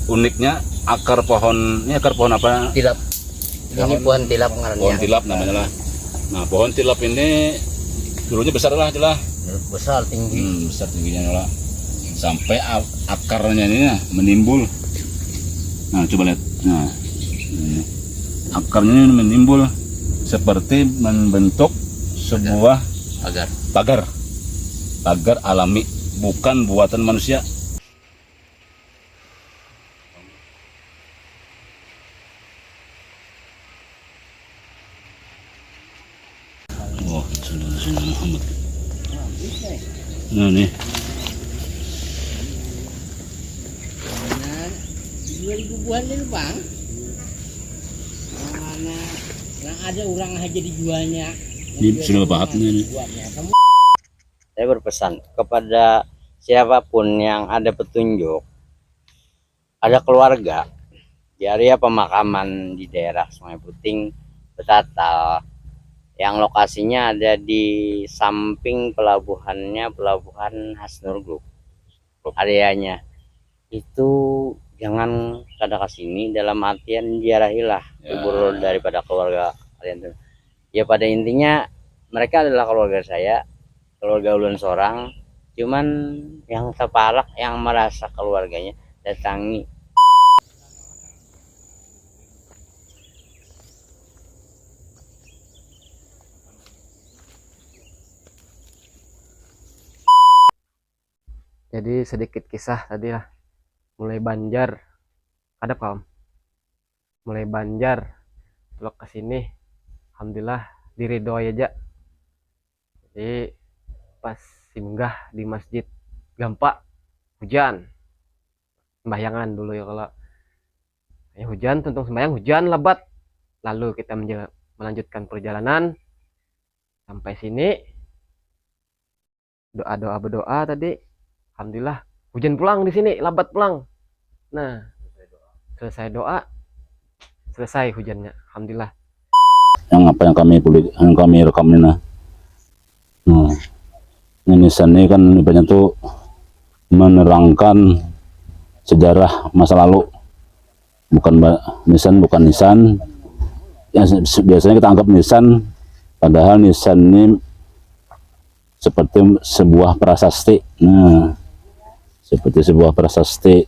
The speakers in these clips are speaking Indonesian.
uniknya akar pohon, ini akar pohon apa? Tilap. Ini pohon tilap ngarannya. Pohon tilap namanya lah. Nah, pohon tilap ini dulunya besar lah, Besar tinggi. Besar tingginya lah. Sampai akarnya ini menimbul. Nah, coba lihat. Nah, ini. Akarnya ini menimbul seperti membentuk sebuah pagar alami, bukan buatan manusia. Oh, Saudara Muhammad. Nah, nih. 2000 buah ini bang. Mana yang ada orang aja dijualnya. Ini sudah pahatnya nih. Saya berpesan kepada siapapun yang ada petunjuk, ada keluarga di area pemakaman di daerah Sungai Puting, Betatal, yang lokasinya ada di samping pelabuhannya, pelabuhan Hasnur Group. Areanya itu jangan kada kesini, dalam artian diarahilah kubur daripada keluarga kalian. Ya pada intinya mereka adalah keluarga saya, keluarga ulun seorang, cuman yang separak yang merasa keluarganya datangi. Jadi sedikit kisah tadi lah, mulai Banjar, ada kaum, mulai Banjar, telok ke sini, alhamdulillah diridhoi aja. Jadi pas singgah di masjid Gampak, hujan, sembahyangan dulu ya, kalau hujan tuntung sembahyang, hujan lebat, lalu kita melanjutkan perjalanan sampai sini, doa berdoa tadi, alhamdulillah hujan pulang di sini, lebat pulang. Nah selesai doa, selesai hujannya, alhamdulillah. Yang apa yang kami rekam ini, nah ini nisan ini kan banyak tuh menerangkan sejarah masa lalu, bukan nisan yang biasanya kita anggap nisan, padahal nisan ini seperti sebuah prasasti. Nah, seperti sebuah prasasti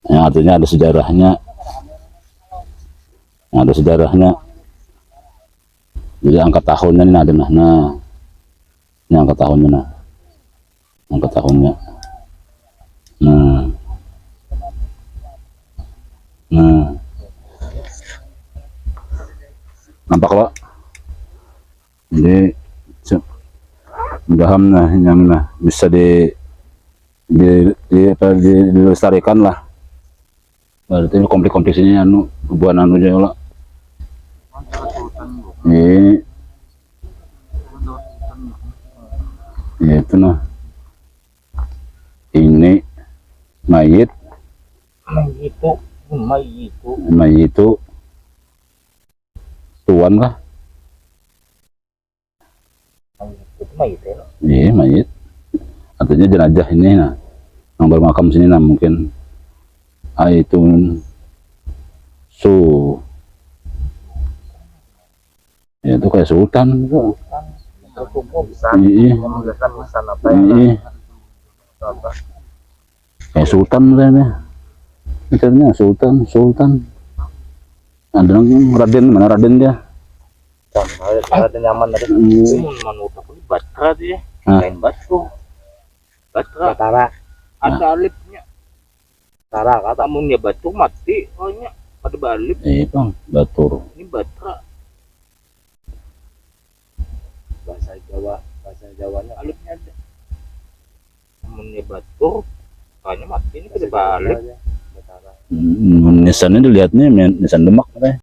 yang artinya ada sejarahnya, jadi angka tahunnya ini ada. Nah ini angka tahunnya, nah nampak lo. Jadi mudah-mudahan yang bisa dilestarikan lah. Berarti komplik-komplikasinya buat aja lah. Ini itu nah, ini mayit tuan kah? Iya, mayit artinya jenazah ini, nah yang bermakam sini, nah mungkin itu ya, itu kayak sultan. Iya, kayak sultan katanya. Misalnya sultan. Ada Raden, mana Raden dia? Raden nyaman tadi. Manutak ini Batra dia, main batu. Batara. Ada alipnya. Batara kata munnya batu mati, soalnya pada balip. Bang, batur. Ini Batra. Bahasa Jawanya alipnya ada. Munnya batu, soalnya mati, ini pada balip. Nisannya dilihatnya nisan Demak katanya.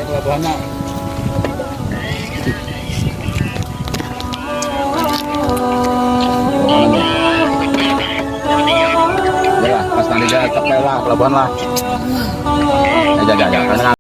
pelabuhannya. Mana nih? Ya lah, pas nanti dia sampai lah pelabuhan lah. Ya, jaga. Karena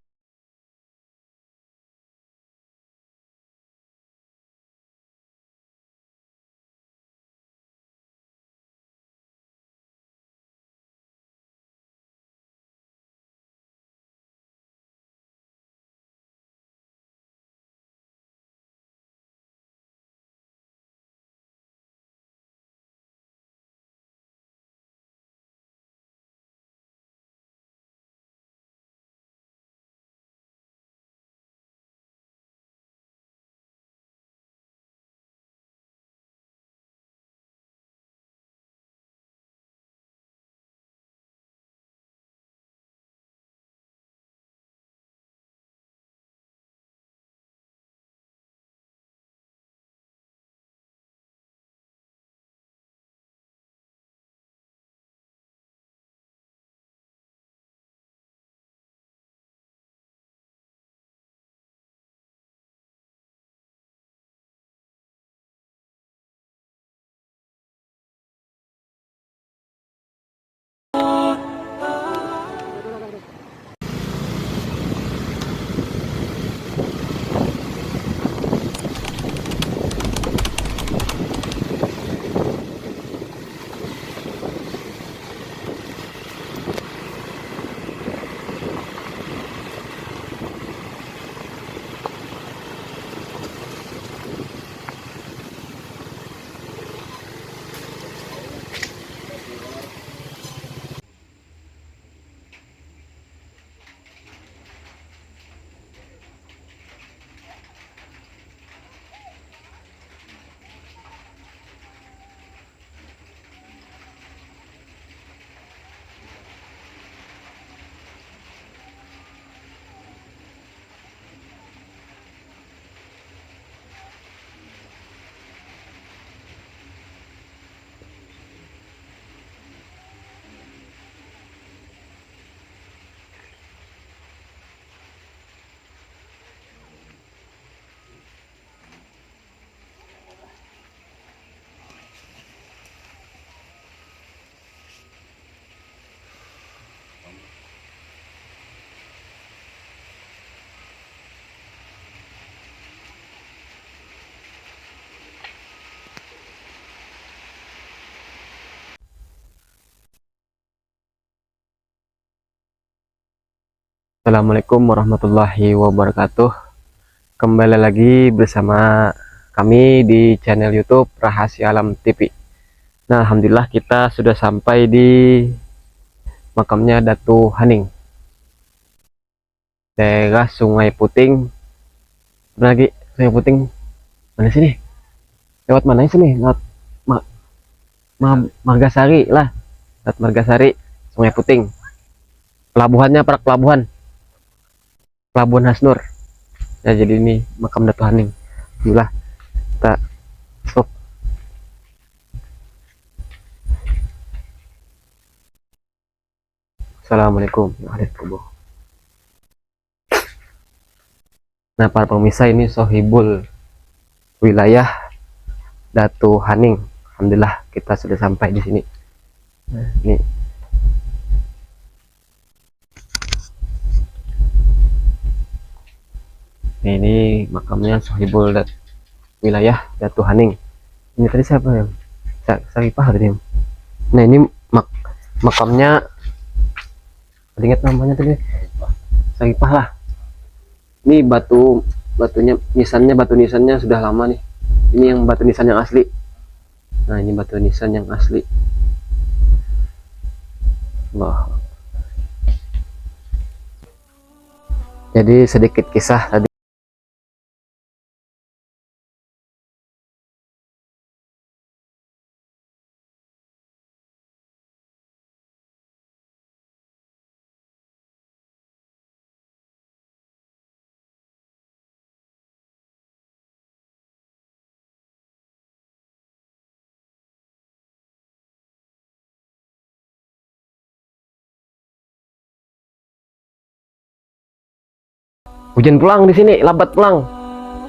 Assalamualaikum warahmatullahi wabarakatuh. Kembali lagi bersama kami di channel YouTube Rahasia Alam TV. Nah, alhamdulillah kita sudah sampai di makamnya Datu Haning, daerah Sungai Puting. Mana lagi Sungai Puting? Mana sini? Lewat mana sini? Lewat Margasari lah. Lewat Margasari, Sungai Puting. Pelabuhannya Pelabuhan Hasnur. Ya, jadi ini makam Datu Haning. Alhamdulillah kita stop. Assalamualaikum warahmatullahi wabarakatuh. Nah, para pemirsa, ini sohibul wilayah Datu Haning. Alhamdulillah kita sudah sampai di sini. Nah, ini makamnya sohibul wilayah Datu Haning. Ini tadi siapa ya? Saripah tadi. Nah, ini makamnya, ingat namanya tadi, Saripah lah. Ini batu nisannya sudah lama nih. Ini yang batu nisan yang asli. Nah, ini batu nisan yang asli. Wah. Jadi sedikit kisah tadi. hujan pulang di sini, lambat pulang.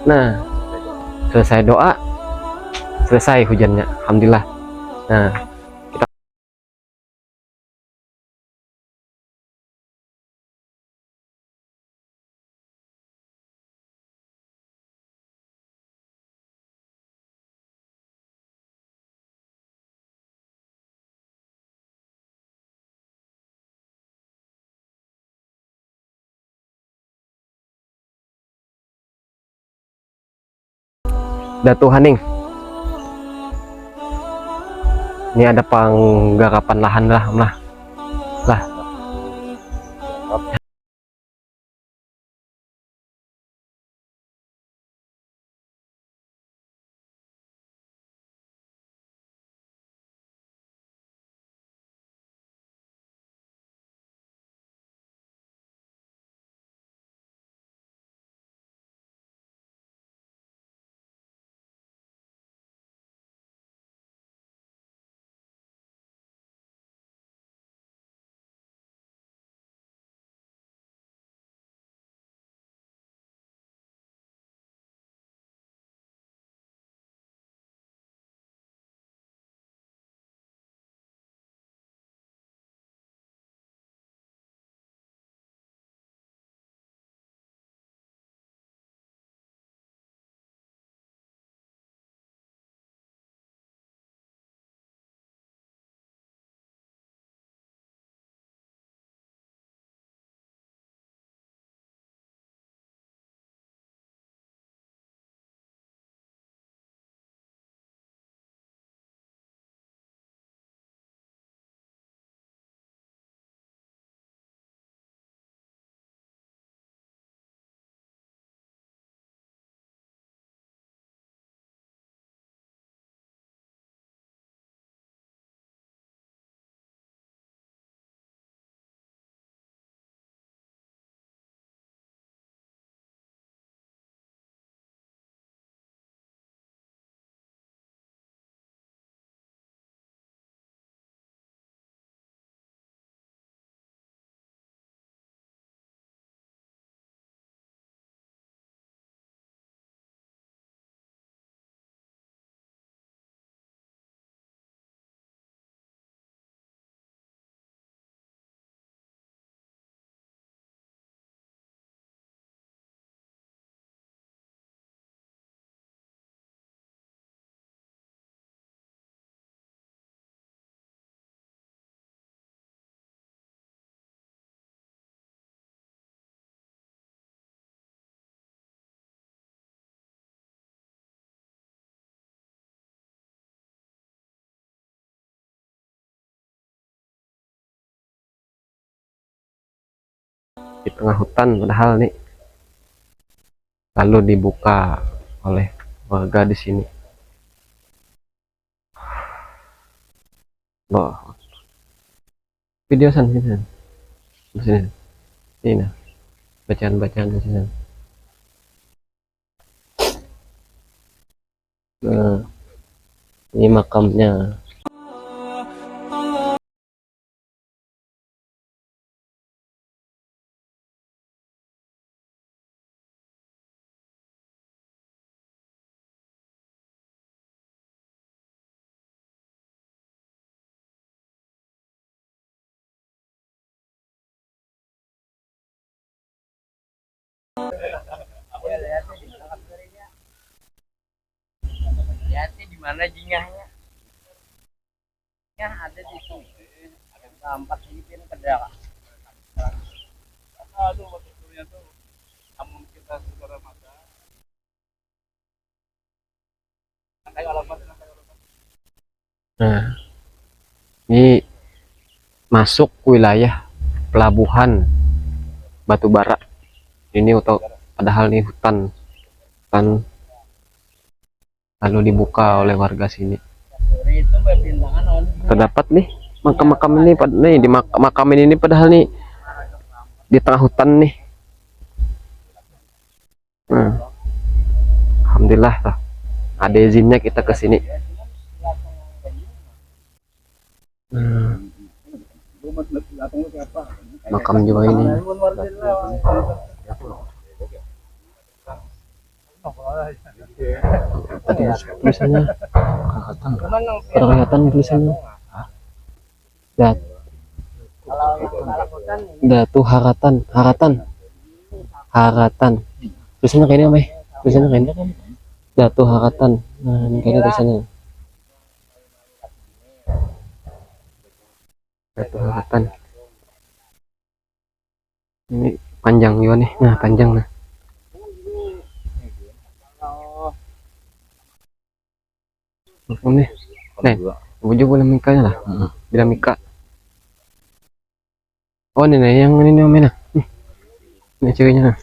Nah, selesai doa, selesai hujannya, alhamdulillah. Nah, Datu Haning. Ini ada penggarapan lahan lah, lah. Di tengah hutan padahal nih, lalu dibuka oleh warga di sini. Loh, video sini, sini, ini nah, bacaan-bacaan di sini. Nah, ini makamnya. Lihatnya di mana jingahnya? Ya ada di sini. Empat ini pin kedua. Aduh, maksudnya tuh, namun kita segera mata. Nah, ini masuk wilayah pelabuhan Batubara. Ini atau padahal nih hutan, lalu dibuka oleh warga sini. Terdapat nih makam-makam ini, nih di makam ini padahal nih di tengah hutan nih. Nah, alhamdulillah lah, ada izinnya kita ke sini. Makam juga ini. tulisannya? Kakatan. Kurang kelihatan tulisannya. Dat. Datu Haratan. Tulisannya kayaknya apa? Tulisannya kayaknya Datu Haratan. Nah, ini kayaknya tulisannya. Datu Haratan. Ini panjang juga nih. Nah, panjang nah. Ini. Nih, wujud boleh mikanya lah. Bila mika. Oh, ini nih yang ini namanya. Ini cirinya.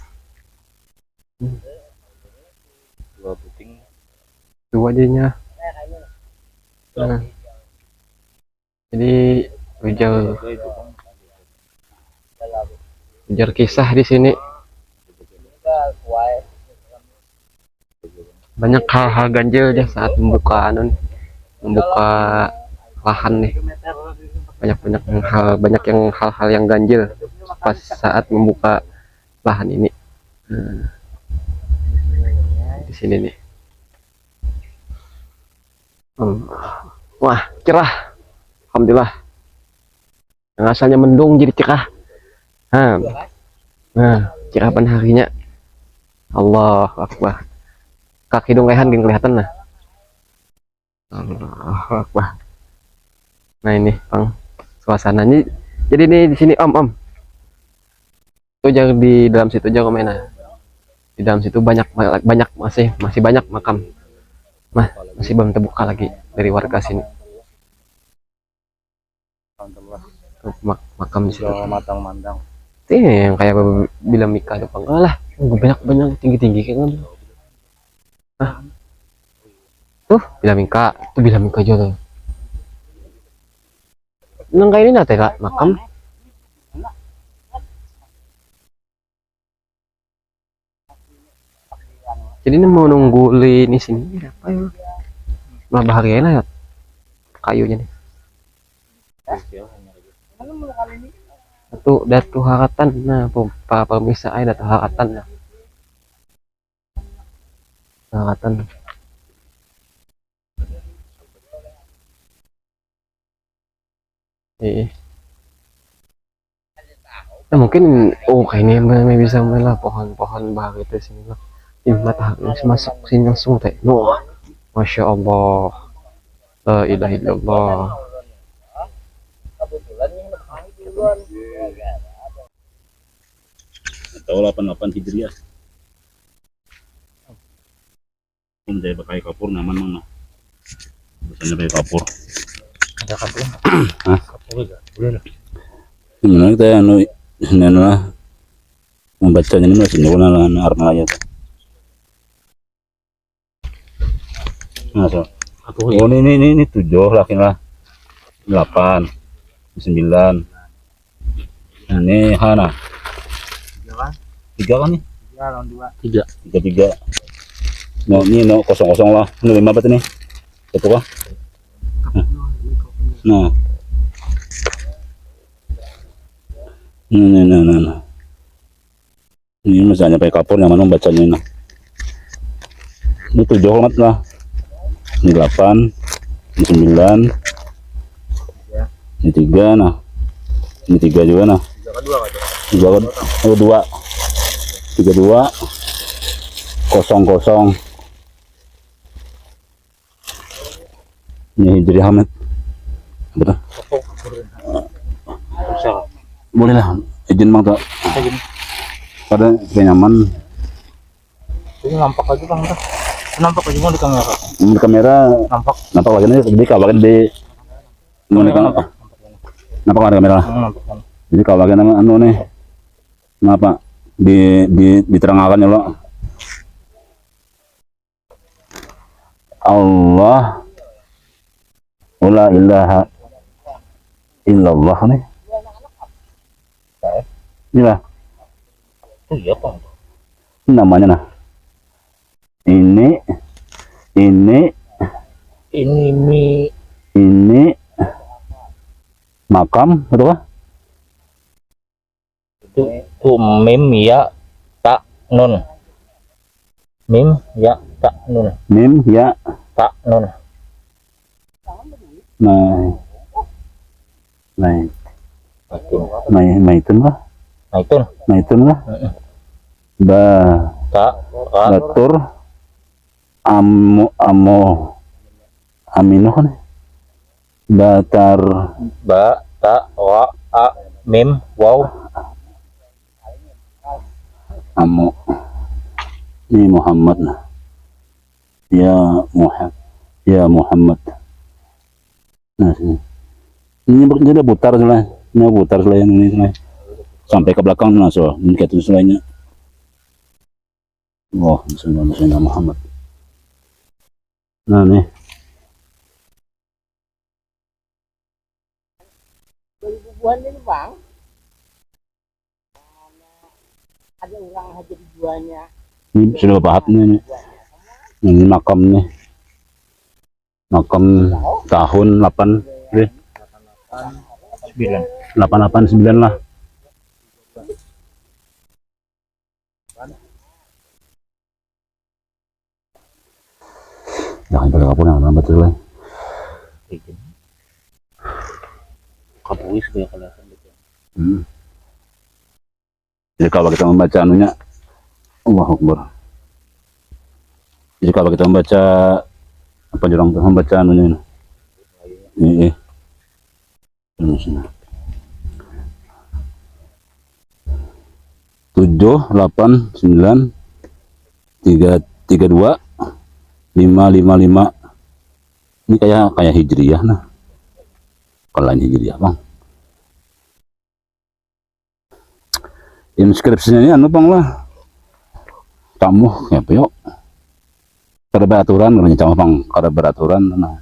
Dua puting. Dua jadinya. Nah. Jadi ujar kisah di sini. Banyak hal-hal ganjil ya saat membuka lahan nih. Banyak yang hal-hal yang ganjil pas saat membuka lahan ini. Di sini nih. Wah, cerah. Alhamdulillah. Yang asalnya mendung jadi cerah. Nah, cerah ban harinya. Allahu Akbar. Kaki hidung lehan gini kelihatan nah. Allahu Akbar. Nah ini Bang suasananya. Jadi nih di sini Om. Itu jangan di dalam situ jangan main nah. Di dalam situ masih banyak makam. Masih belum terbuka lagi dari warga sini. Makam di situ. Mandang-mandang. Ini yang kayak bilang Mika depan lah. Banyak tinggi kan. Tuh bilang Mika juga tuh. Nang kayak ini nate kak makam. Jadi ini mau nunggu ini sini apa ya? Malah bahagia ya kayunya nih. Datu Haratan. Nah, para pemirsa Datu Haratan. Nah. Haratan. Nah, mungkin kayak ini bisa main lah pohon-pohon bahagia itu sini lah. Ini matahari masuk sini langsung teh. Masya Allah. La ilaha illallah. Tahu 88 Hijriah. Dari pakai kapur nyaman mah. Biasanya pakai kapur. Ada kapur? Hah? Kapur juga? Boleh lah. Gimana kita lah membacanya ini masih nyoba lah armanya tuh. Nah, so. Oh ini 7 lah kira 8 9. Nah, ini Hana. 3 kan nih? 3. No, ini kosong lah. Ini 5 berarti nih. Itu kah? Nah. Nah. Ini misalnya pakai kapur yang mana bacanya ini. Ini 7 hormat lah. Ini 8, ini 9, ini 3 nah. Ini 3 juga nah. 2. 32 0. Ini Hijriah Ahmed. Betul. Boleh lah, izin bang tuh. Pada kayak nyaman. Ini nampak aja bang, nampak aja di kamera. Di kamera Nampak bagian ini jadi kalau bagian di nampak ada kamera. Jadi kalau bagian anu nih, kenapa diterangkan ya lo? Allah, la ilaha illallah nih. Inilah. itu ya bang. Namanya nah. Ini makam betul kah? Itu mim ya tak nun. Mim ya tak nun. Mim ya Tak nun. mai mai Maitun. maitun lah Maitun. maitun lah ba Tak rat batur amo amino kan batar ba ta wa a mim waw amo ini Muhammad nah ya Muhammad nah sini ini putar selai ini putar selai ini selai sampai ke belakang nah so ini kayak itu selainya. Wah, Bismillah Muhammad. Nah nih, Ribuan ini bang, ada orang haji ribuannya. ini sudah pahat nih. Ini makam nih, makam tahun 8, 889 lah. Jangan pada kapur yang mana betul lah. kapuis kayak kelihatan gitu. Jadi kalau kita membaca anunya, Allahu Akbar. Jadi kalau kita membaca apa jurang tuh membaca anunya ini. Tujuh, 8, 9, 3, 32, 5, 5, 5. Ini kayak hijriyah nah. Kalau lain hijriyah bang. Inskripsinya ini anu bang lah. Kamu ya yuk. Kada beraturan namanya camu bang, kada beraturan nah.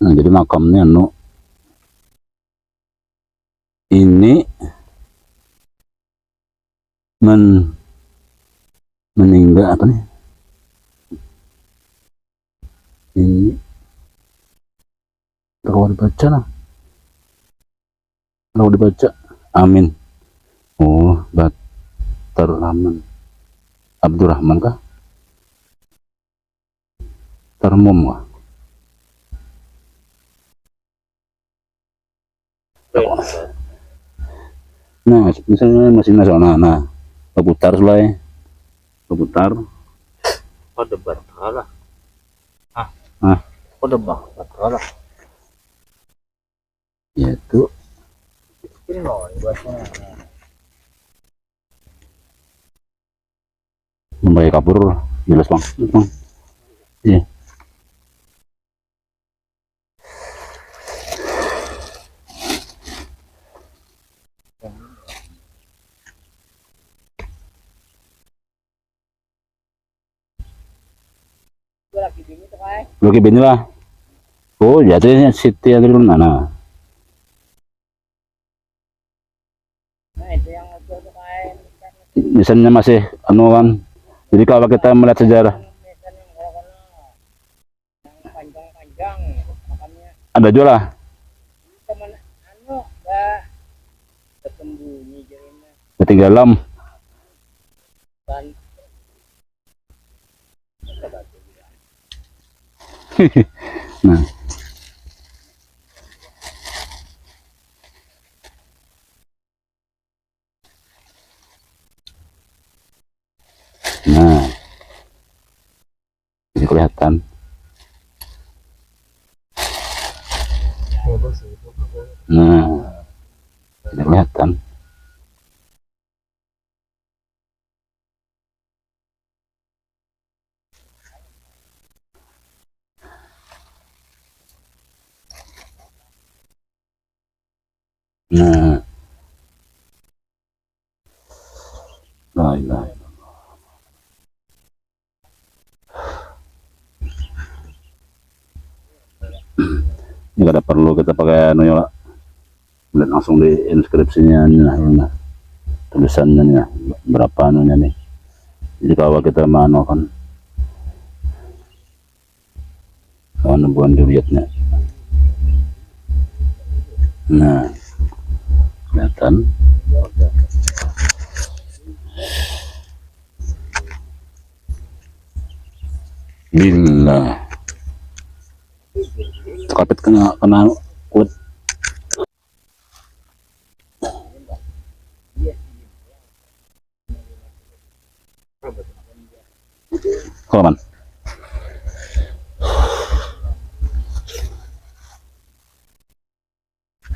Nah jadi makamnya anu ini meninggal apa nih? Ini kalau dibaca nah, kalau dibaca amin. Oh, Batarrahman Abdurrahman kah? Termum kah? Nah, misalnya masih nasional, nah, putar selai, putar. Oh debat kalah. Ah. Oh debat kalah. Yaitu Ini loh buatnya. membaik kapur, jelas bang. Iya. Gue lagi bini tuh kan. Lagi bini lah. Oh, jatuhnya Siti ada dulu mana? Nah itu yang itu tuh kan. Misalnya masih anu kan. Jadi kalau kita melihat sejarah Misalnya yang kalau yang panjang-panjang makamnya ada juga lah. teman anu gak tersembunyi jadinya Ketinggalan. kan. Nah. Nah. Ini kelihatan. Nah. Ini kelihatan. Nah. La ilaha illallah. Ini kada perlu kita pakai anu ya, lihat langsung di inskripsinya nah, tulisannya nih, berapa anunya nih. Jadi kalau kita mau kan kawan buan dilihatnya. Nah, kelihatan. billah. Kapit kena kuat. Kawan.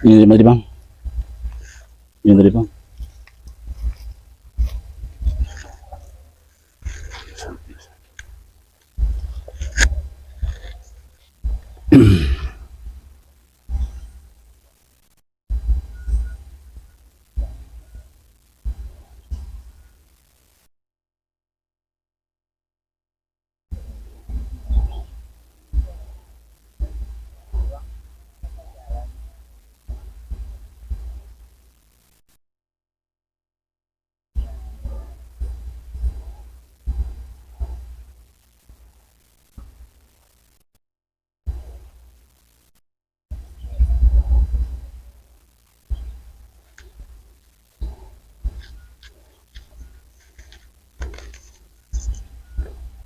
Ini tadi bang. Ini tadi bang.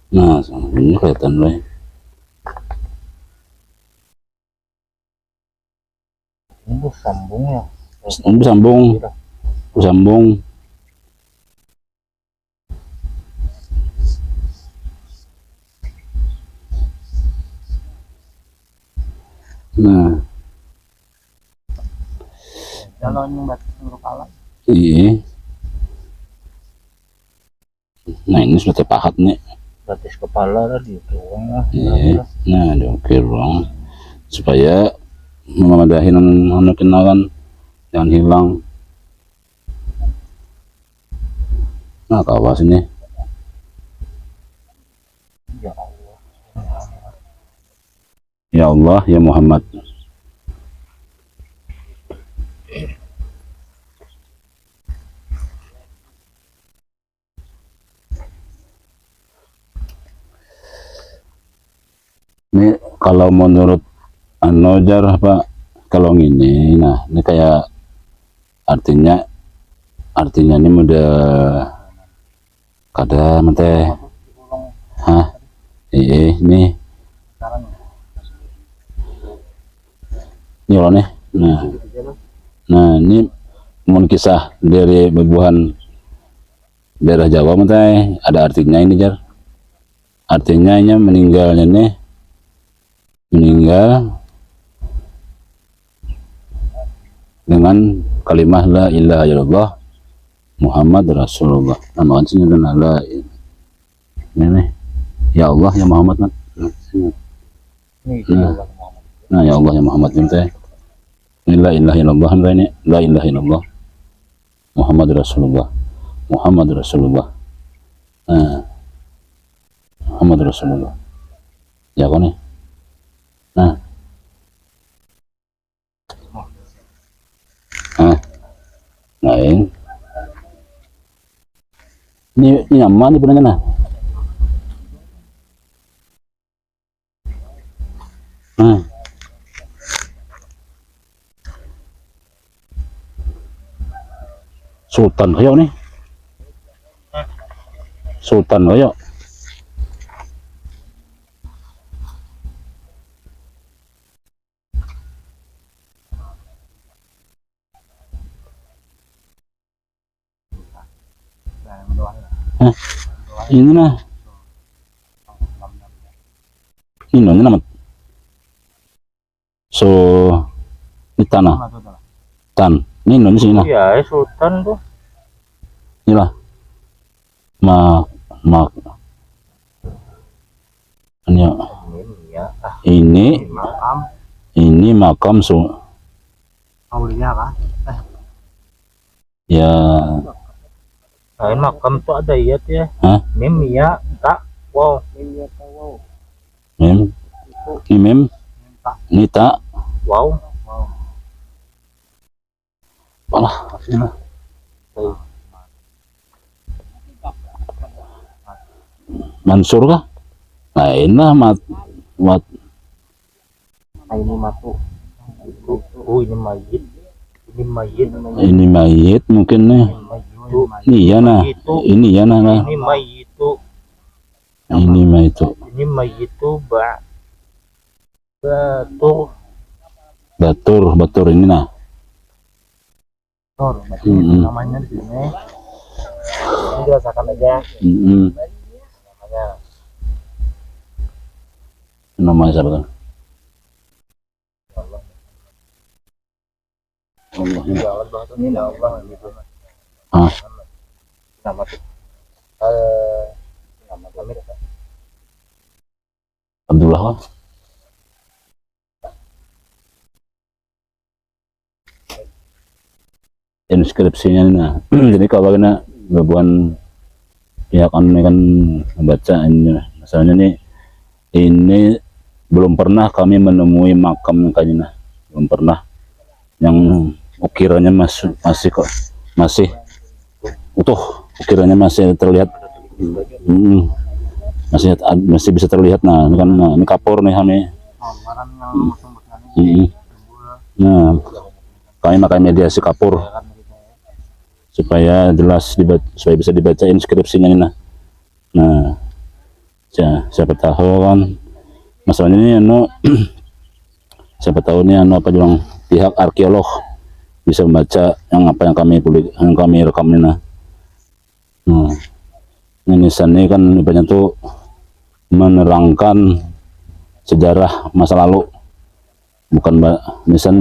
Nah, ini kelihatan loh. Ini sambung ya. Sambung. Nah, Kalau yang batas kepala. iya. Nah, ini sudah terpahat nih. Batas kepala tadi doang lah. Iya. Nah, diukir doang supaya memadahin anak kan jangan hilang. Nah, kawas ini. Ya Allah. Ya Allah, ya Muhammad. Ini kalau menurut Anojar apa kalau ini, nah ini kayak artinya ini udah kadang teh, hah, iya ini loh nih, nah ini mau kisah dari bebuhan daerah Jawa teh ada artinya ini jar, artinya ini meninggalnya nih. Meninggal dengan kalimah la ilaha illallah Muhammad Rasulullah. Nama sini dan la ini ya Allah ya Muhammad kan. Nah ya Allah ya Muhammad ini la ilaha illallah ini la ilaha illallah Muhammad Rasulullah. Nah Muhammad Rasulullah. Ya kok nih. Nah, lain. Ini nyaman nih benarnya nah. Sultan kayak nih. Sultan kayak. Ini nah. Ini nama. So di tanah. Ini Indonesia nah. Iya, sultan tuh. Inilah. Ini makam Aulia kah? ya. Lain makam tuh ada ayat ya. Hah? Mim ya tak wow. Mem. Ini tak. Wow. Alah, inilah. Mansur kah? Nah, ini mat. Ini matu. Oh, ini mayit. Ini mayit mungkin nih. Ini ya nah. Ini ya nah. Ini mayit. Ini mayit. Ini mayit tuh batur. Batur ini nah. Batur, Mm-mm. namanya di sini. Ini dirasakan aja namanya. Namanya siapa tuh? Allah ya. Ya Allah, ini ya Allah gitu. Ah, Nama tuh. Nama kami Abdullah kah? Inskripsinya ini nah. Jadi kalau kena gabungan pihak ini kan membaca ini masalahnya nih, ini belum pernah kami menemui makam kayaknya, belum pernah yang ukirannya masih kok masih utuh, ukirannya masih terlihat. Masih bisa terlihat. Nah ini kan, nah, ini kapur nih kami. Amaran yang langsung Nah kami pakai mediasi kapur supaya jelas supaya bisa dibaca inskripsinya ini. Nah siapa tahu kan masalahnya ini siapa tahu nih apa bilang pihak arkeolog bisa membaca yang apa yang kami rekam ini. Nah ini nisannya kan banyak tuh menerangkan sejarah masa lalu, bukan nisan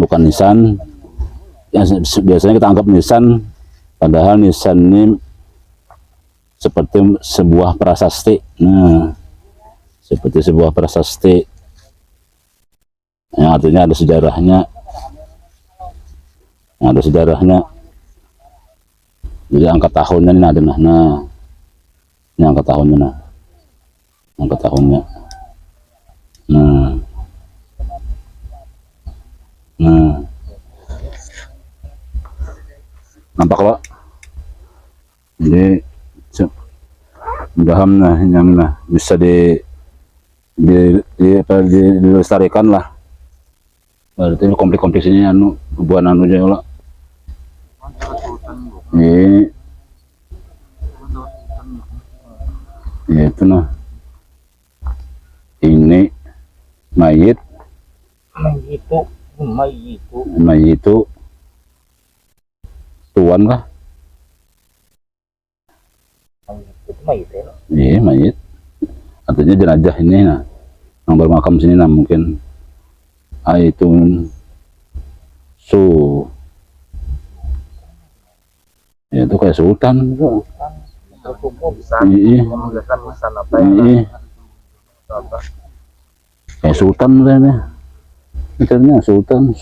yang biasanya kita anggap nisan, padahal nisan ini seperti sebuah prasasti. Nah seperti sebuah prasasti yang artinya ada sejarahnya, jadi angka tahunnya ini ada. Nah ini angka tahunnya, nah nampak Pak, jadi mudah-mudahan nah yang bisa dilestarikan lah. Berarti komplik sini buan aja lah. Ini ya itu nah, ini mayit tuan kah? Iya mayit, artinya jenazah ini nah yang bermakam sini nah mungkin itu ya itu kayak sultan tuh. Iya kayak sultan kayaknya, misalnya sultan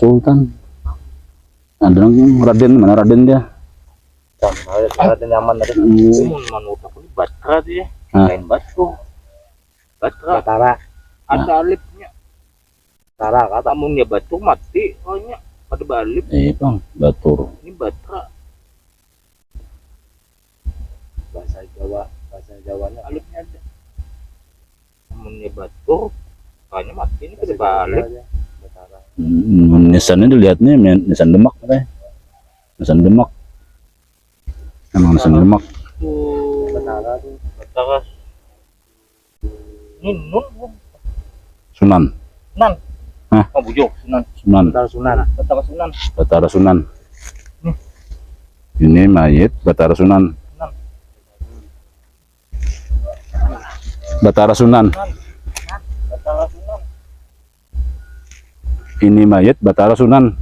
ada Raden, mana Raden dia? Raden nyaman dari manusia pun batra dia, main batu, batara, ada alipnya, batara kata munnya batu mati, soalnya pada balik. Bang, batur. Ini batra, bahasa Jawanya alipnya ada, munnya batu, soalnya mati ini pada balik. Nisannya dilihatnya nisan Demak katanya, nisan Demak. Emang nisan Demak. Batara. Ini Sunan. Hah? Oh bujur Sunan. Batara Sunan. Ini mayit Batara Sunan. Ini mayit Batara Sunan.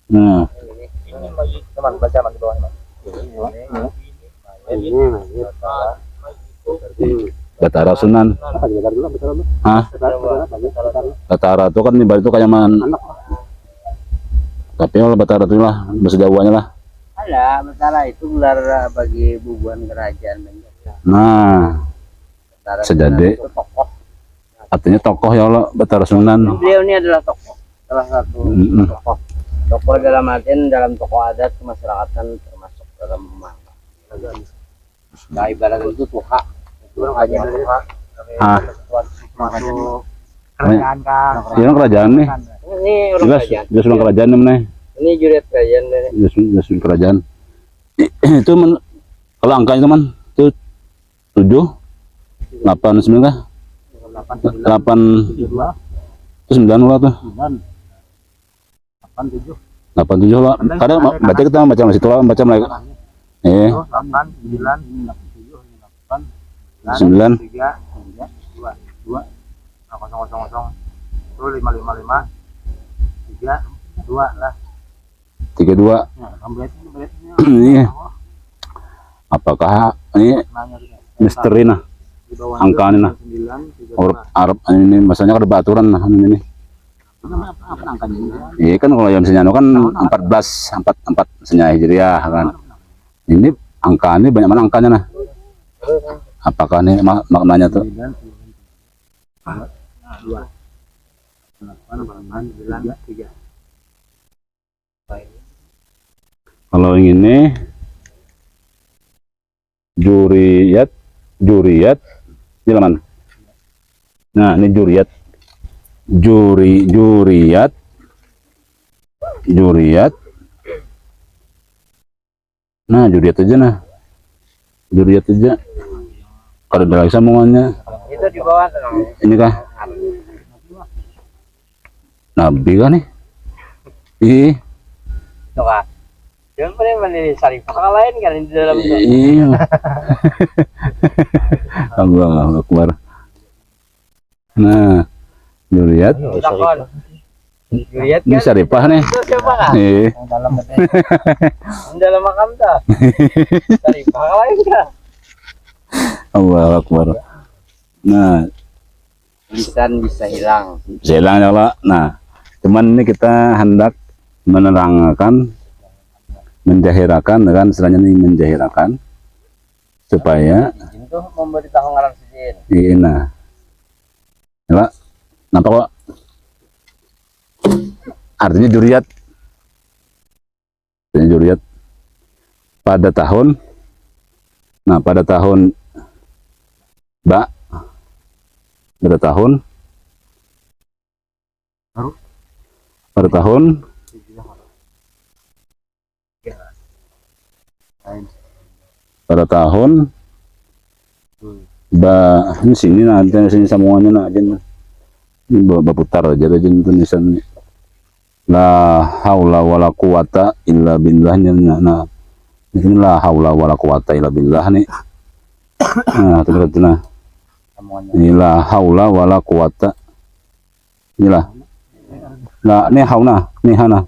Nah, ini mayit teman baca di bawahnya. Batara Sunan. Hah? Batara itu kan ibarat itu kayak tapi kalau Batara itu lah bahasa Jawanya lah. Ada Batara itu gelar bagi bubuan kerajaan Banjar. Nah, Batara sejadi itu tokoh. artinya tokoh ya Allah Batara Sunan. Beliau ini adalah tokoh, salah satu tokoh. Tokoh dalam artian dalam tokoh adat kemasyarakatan termasuk dalam mangga. Nah, ibarat itu tuha. Itu hanya tuha. Ah, Kerajaan kan. ini kerajaan nih. ini orang Jelas, kerajaan. jelas orang kerajaan namanya. Ini juriat kerajaan dari Jelas orang kerajaan. Itu kalau angkanya teman itu 7 8 9 kah? 8 itu 9 lah tuh. 8 7 lah. Kadang baca kita baca masih tua baca mulai 8 9 8 9 3 2 2 0 0 0 itu 5 5 5 3 2 lah. 32. Ini apakah ini misteri nah angka ini nah huruf Arab ini masanya ada baturan nah ini. Iya kan kalau yang misalnya kan 14 4 misalnya Hijriah kan. Ini angka ini banyak mana angkanya nah. Apakah ini maknanya tuh? Kalau yang ini juriyat ini mana? Nah ini juriyat nah juriyat aja nah juriyat aja kalau ada lagi sambungannya itu di bawah tenang. ini kah nabi kan nih ih Coba. Jangan pernah mandiri Syarifah lain kan di dalam itu. iya Allah Akbar. Nah juriyat Takon. Juriat ini kan Syarifah nih itu siapa kan? Dalam makam dah. Syarifah lain kan? Allah Akbar. Nah Lisan bisa hilang. hilang ya Allah. Nah cuman ini kita hendak menerangkan menjahirakan kan istilahnya ini menjahirakan supaya Izin tuh memberitahu ngaran sijin. ini nah ya nampak kok artinya juriyat pada tahun pada tahun ini sini nah sini semuanya nah aja ini berputar aja tulisan la haula wala quwata illa billahnya nah ini la haula wala quwata illa billah nih nah terus nah ini la haula wala quwata inilah nah ini hauna ini hana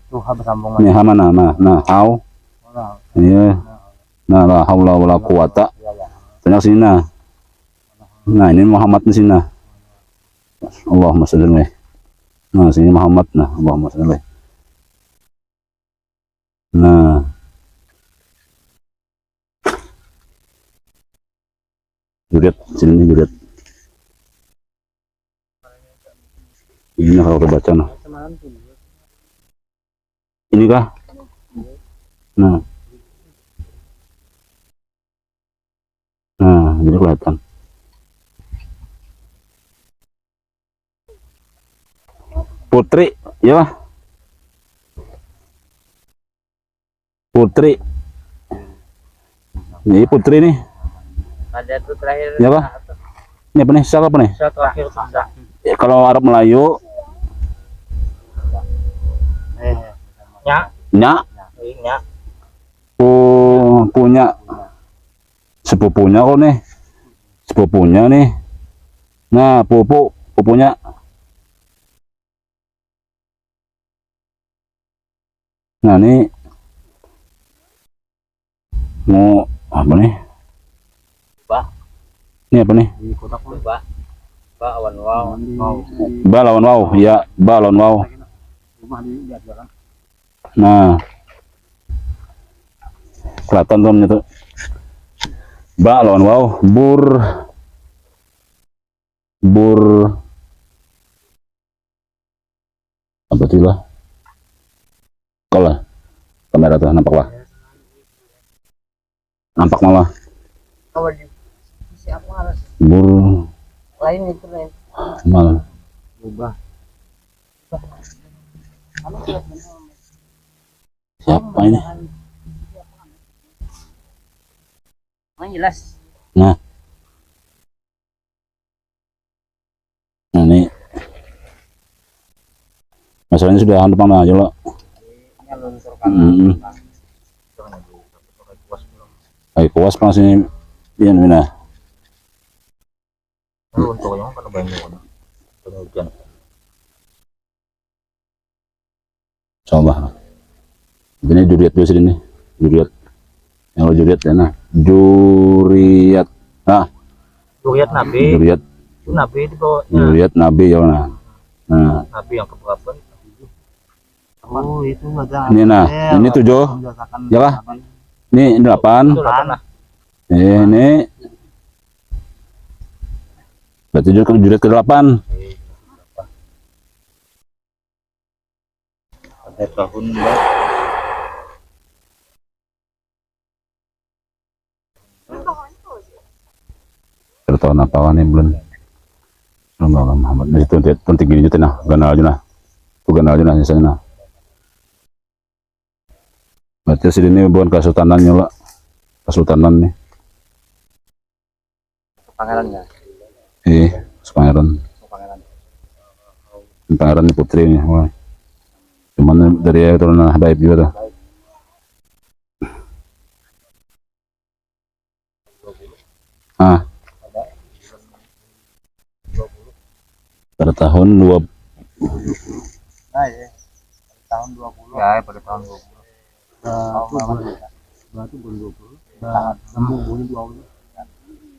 ini hamana nah hau ini nah la haula wala quwata ternyata sini nah ini Muhammad di sini nah Allahumma sholli alaihi nah sini Muhammad nah Allahumma sholli alaihi nah juriat sini juriat ini kalau kebaca nah ini kah nah jadi kelihatan putri ya Pak? Putri ini putri nih Ada tuh terakhir. ya Pak? Ini apa nih siapa nih Terakhir sudah. ya, kalau Arab Melayu Nya. nya Nya. punya sepupunya kok nih sepupunya nih nah pupunya nah ini mau apa nih Bah. Ini apa nih Bah. Bah awan wow. ba lawan wow ya ba lawan wow nah kelihatan temennya tuh ba lawan wow bur apa sih lah kalau kamera tuh nampak lah nampak malah Kalau di siapa harus bur lain itu lain. malah Siapa ini? Jelas. Nah, ini masalahnya sudah depan aja lo. Ay kuas pa sini yan mina. Untuk yang kan banyak hujan. Coba. Ini juriat dulu sini nih. Juriat. Yang lo juriat ya nah. Juriat. Nah, Juriat nabi. juriat. Itu nabi di bawah. Juriat nabi ya nah. Nah, Nabi yang keberapa? Oh, itu ada. ini nah, ini 7. Ya lah. Ini 8. Itu 8 lah. Ini berarti juriat ke-8. Ada tahun Tahun apa nih belum? Belum Muhammad. Nah, itu penting gini juta nah, ganal aja nah. Itu ganal aja nah misalnya nah. Berarti sini bukan kesultanan lah. Kesultanan nih. Pangeran ya. Pangeran. Pangeran. Pangeran ini putri nih. Wah. Cuman dari keturunan Habaib juga tuh. Ah. Pada tahun 20. Nah, ya. Tahun 20. ya pada tahun 20. Berarti bulan 20. Sambung bulan 20.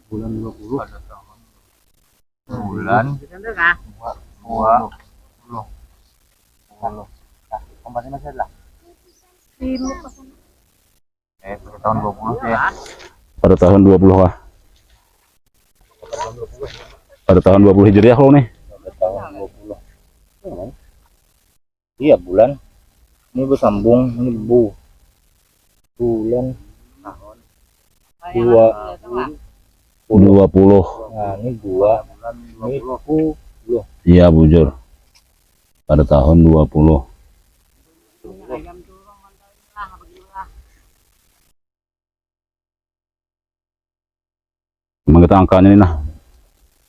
Bulan 20. Pada tahun bulan 20. Kemarin masih ada. Pada tahun 20 ya. Pada tahun 20 lah. Pada tahun 20 Hijriah lo nih. Pada tahun 20. Iya bulan. Ini bersambung, ini bulan tahun 20. Nah, ini 2 ini 10. Iya bujur. Pada tahun 20. Emang kita angkanya ini nah.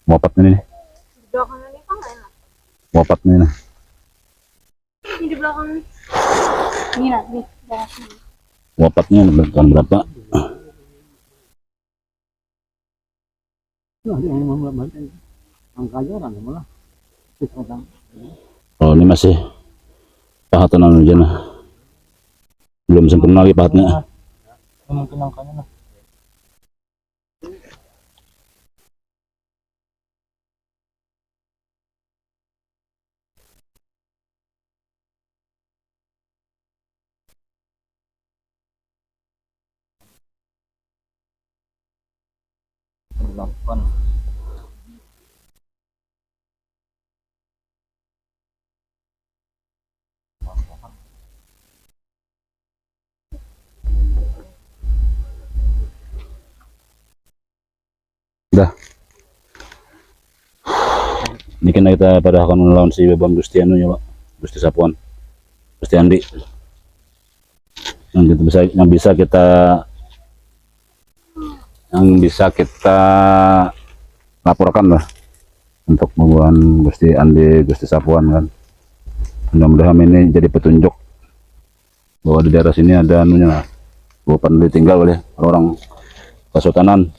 Wafat ini nih. Wafat ini nah. Ini di belakang nih. Ini nah, nih, belakang. Wafatnya tahun berapa? Oh ini masih pahatan aja nah. Belum sempurna lagi pahatnya. Ini mungkin angkanya nah. Delapan. Udah. Ini kan kita pada akan melawan si Babang Gustiano ya, Pak. Gusti Sapuan. Gusti Andi. Yang bisa kita laporkan lah untuk hubungan Gusti Andi, Gusti Sapuan kan. Mudah-mudahan ini jadi petunjuk bahwa di daerah sini ada anunya, bukan ditinggal oleh orang Kesultanan.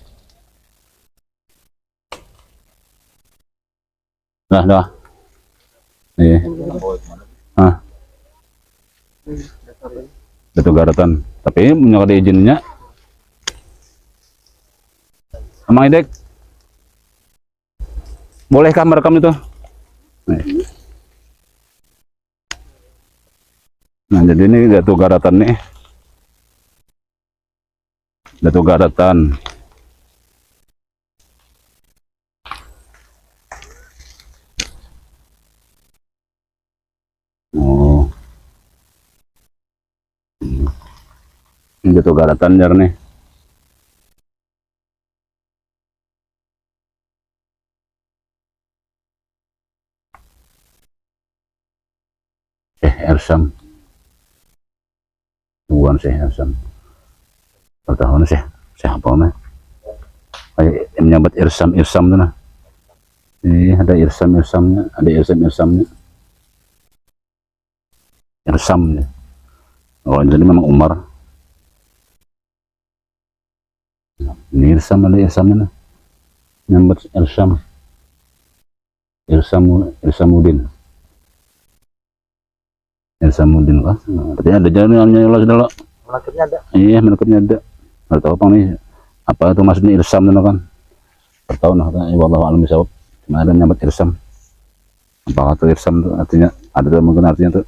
Dah. Ah. Itu Garatan. Tapi punya ada izinnya. Emang Idek? Bolehkah merekam itu? Nah, jadi ini Datu Garatan nih. Datu Garatan. Oh. Ini Datu Garatan jar nih. Syekh Ersam. Tuan Syekh Ersam. Pertahun Syekh apa namanya? Kayak menyambat Irsam tuh nah. Ini ada Irsamnya, ada Irsamnya. Irsamnya. Oh, jadi memang Umar. Ini ada Irsamnya nah. Menyambat Irsamuddin kan. Artinya ada jalannya sudah lo. Menakutnya ada. Iya, menakutnya ada. Nggak tahu apa nih. Apa itu maksudnya Irsam itu kan? Bertahun lah, wallahu a'lam bishawab. Cuma ada nyambat Irsam. Apa itu Irsam itu artinya? Ada tuh mungkin artinya tuh.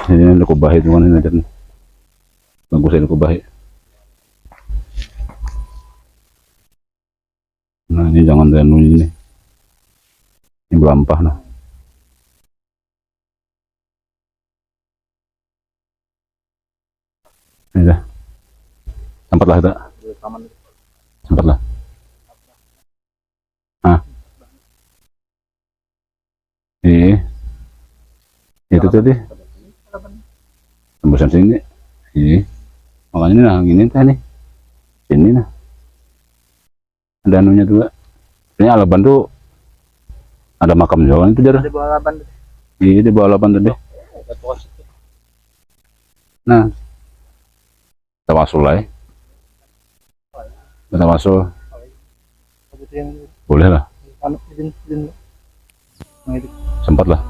Ini Kubah itu kan ini aja nih. Bagus ini Kubah. Nah ini jangan danu ini. Ini belampah nah. Ini dah. Sempatlah kita. Sempatlah. Iya. Itu tadi. Tembusan sini. Iya. Makanya ini nah, ini teh nih. Sini nah. Ada anunya juga. Ini Alaban tuh ada makam juga itu jarah. Di bawah Alaban. Iya di bawah Alaban tadi. Nah. Tawasul lah ya. Tawasul. Boleh lah. Sempat lah.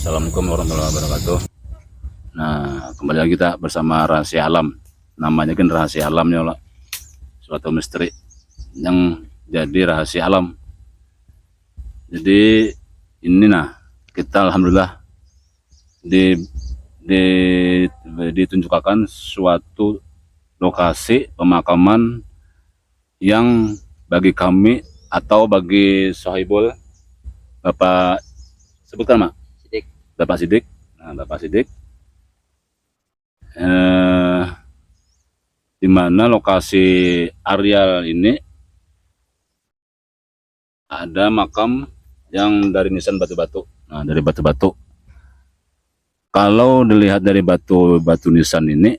Assalamualaikum warahmatullahi wabarakatuh. Nah, kembali lagi kita bersama Rahasia Alam. Namanya kan Rahasia Alam ya, Allah. Suatu misteri yang jadi rahasia alam. Jadi ini nah, kita alhamdulillah ditunjukkan suatu lokasi pemakaman yang bagi kami atau bagi Sohaibul Bapak sebutkan Mak? Bapak Sidik. Nah, Bapak Sidik di mana lokasi areal ini ada makam yang dari nisan batu-batu. Nah, dari batu-batu. Kalau dilihat dari batu-batu nisan ini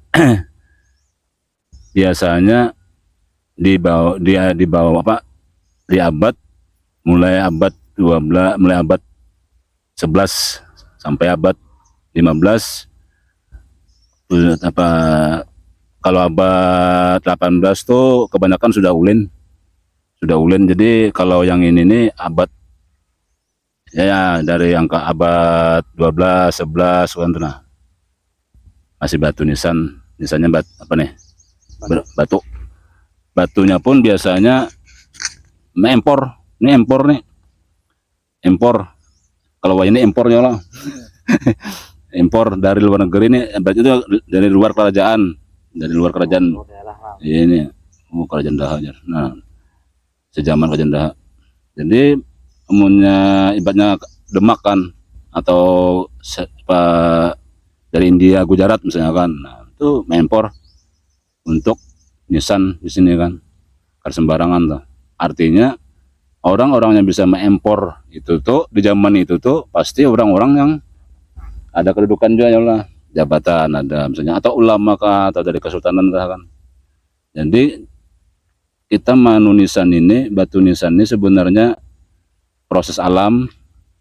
biasanya di bawah apa? Di abad mulai abad 12, mulai abad 11 sampai abad 15 apa kalau abad 18 tuh kebanyakan sudah ulin jadi kalau yang ini nih abad ya dari angka abad 12 11 kan tuh nah masih batu nisannya apa nih batunya pun biasanya impor kalau ini impornya lah. Impor dari luar negeri ini berarti itu dari luar kerajaan ini kerajaan Daha. Nah sejaman kerajaan Daha, jadi umumnya ibaratnya Demak kan atau dari India Gujarat misalnya kan, nah itu impor untuk nisan di sini kan sembarangan tuh. Artinya orang-orang yang bisa mengimpor itu tuh di zaman itu tuh pasti orang-orang yang ada kedudukan juga ya Allah, jabatan ada misalnya, atau ulama kah, atau dari kesultanan kah kan. Jadi kita manu nisan ini, batu nisan ini sebenarnya proses alam,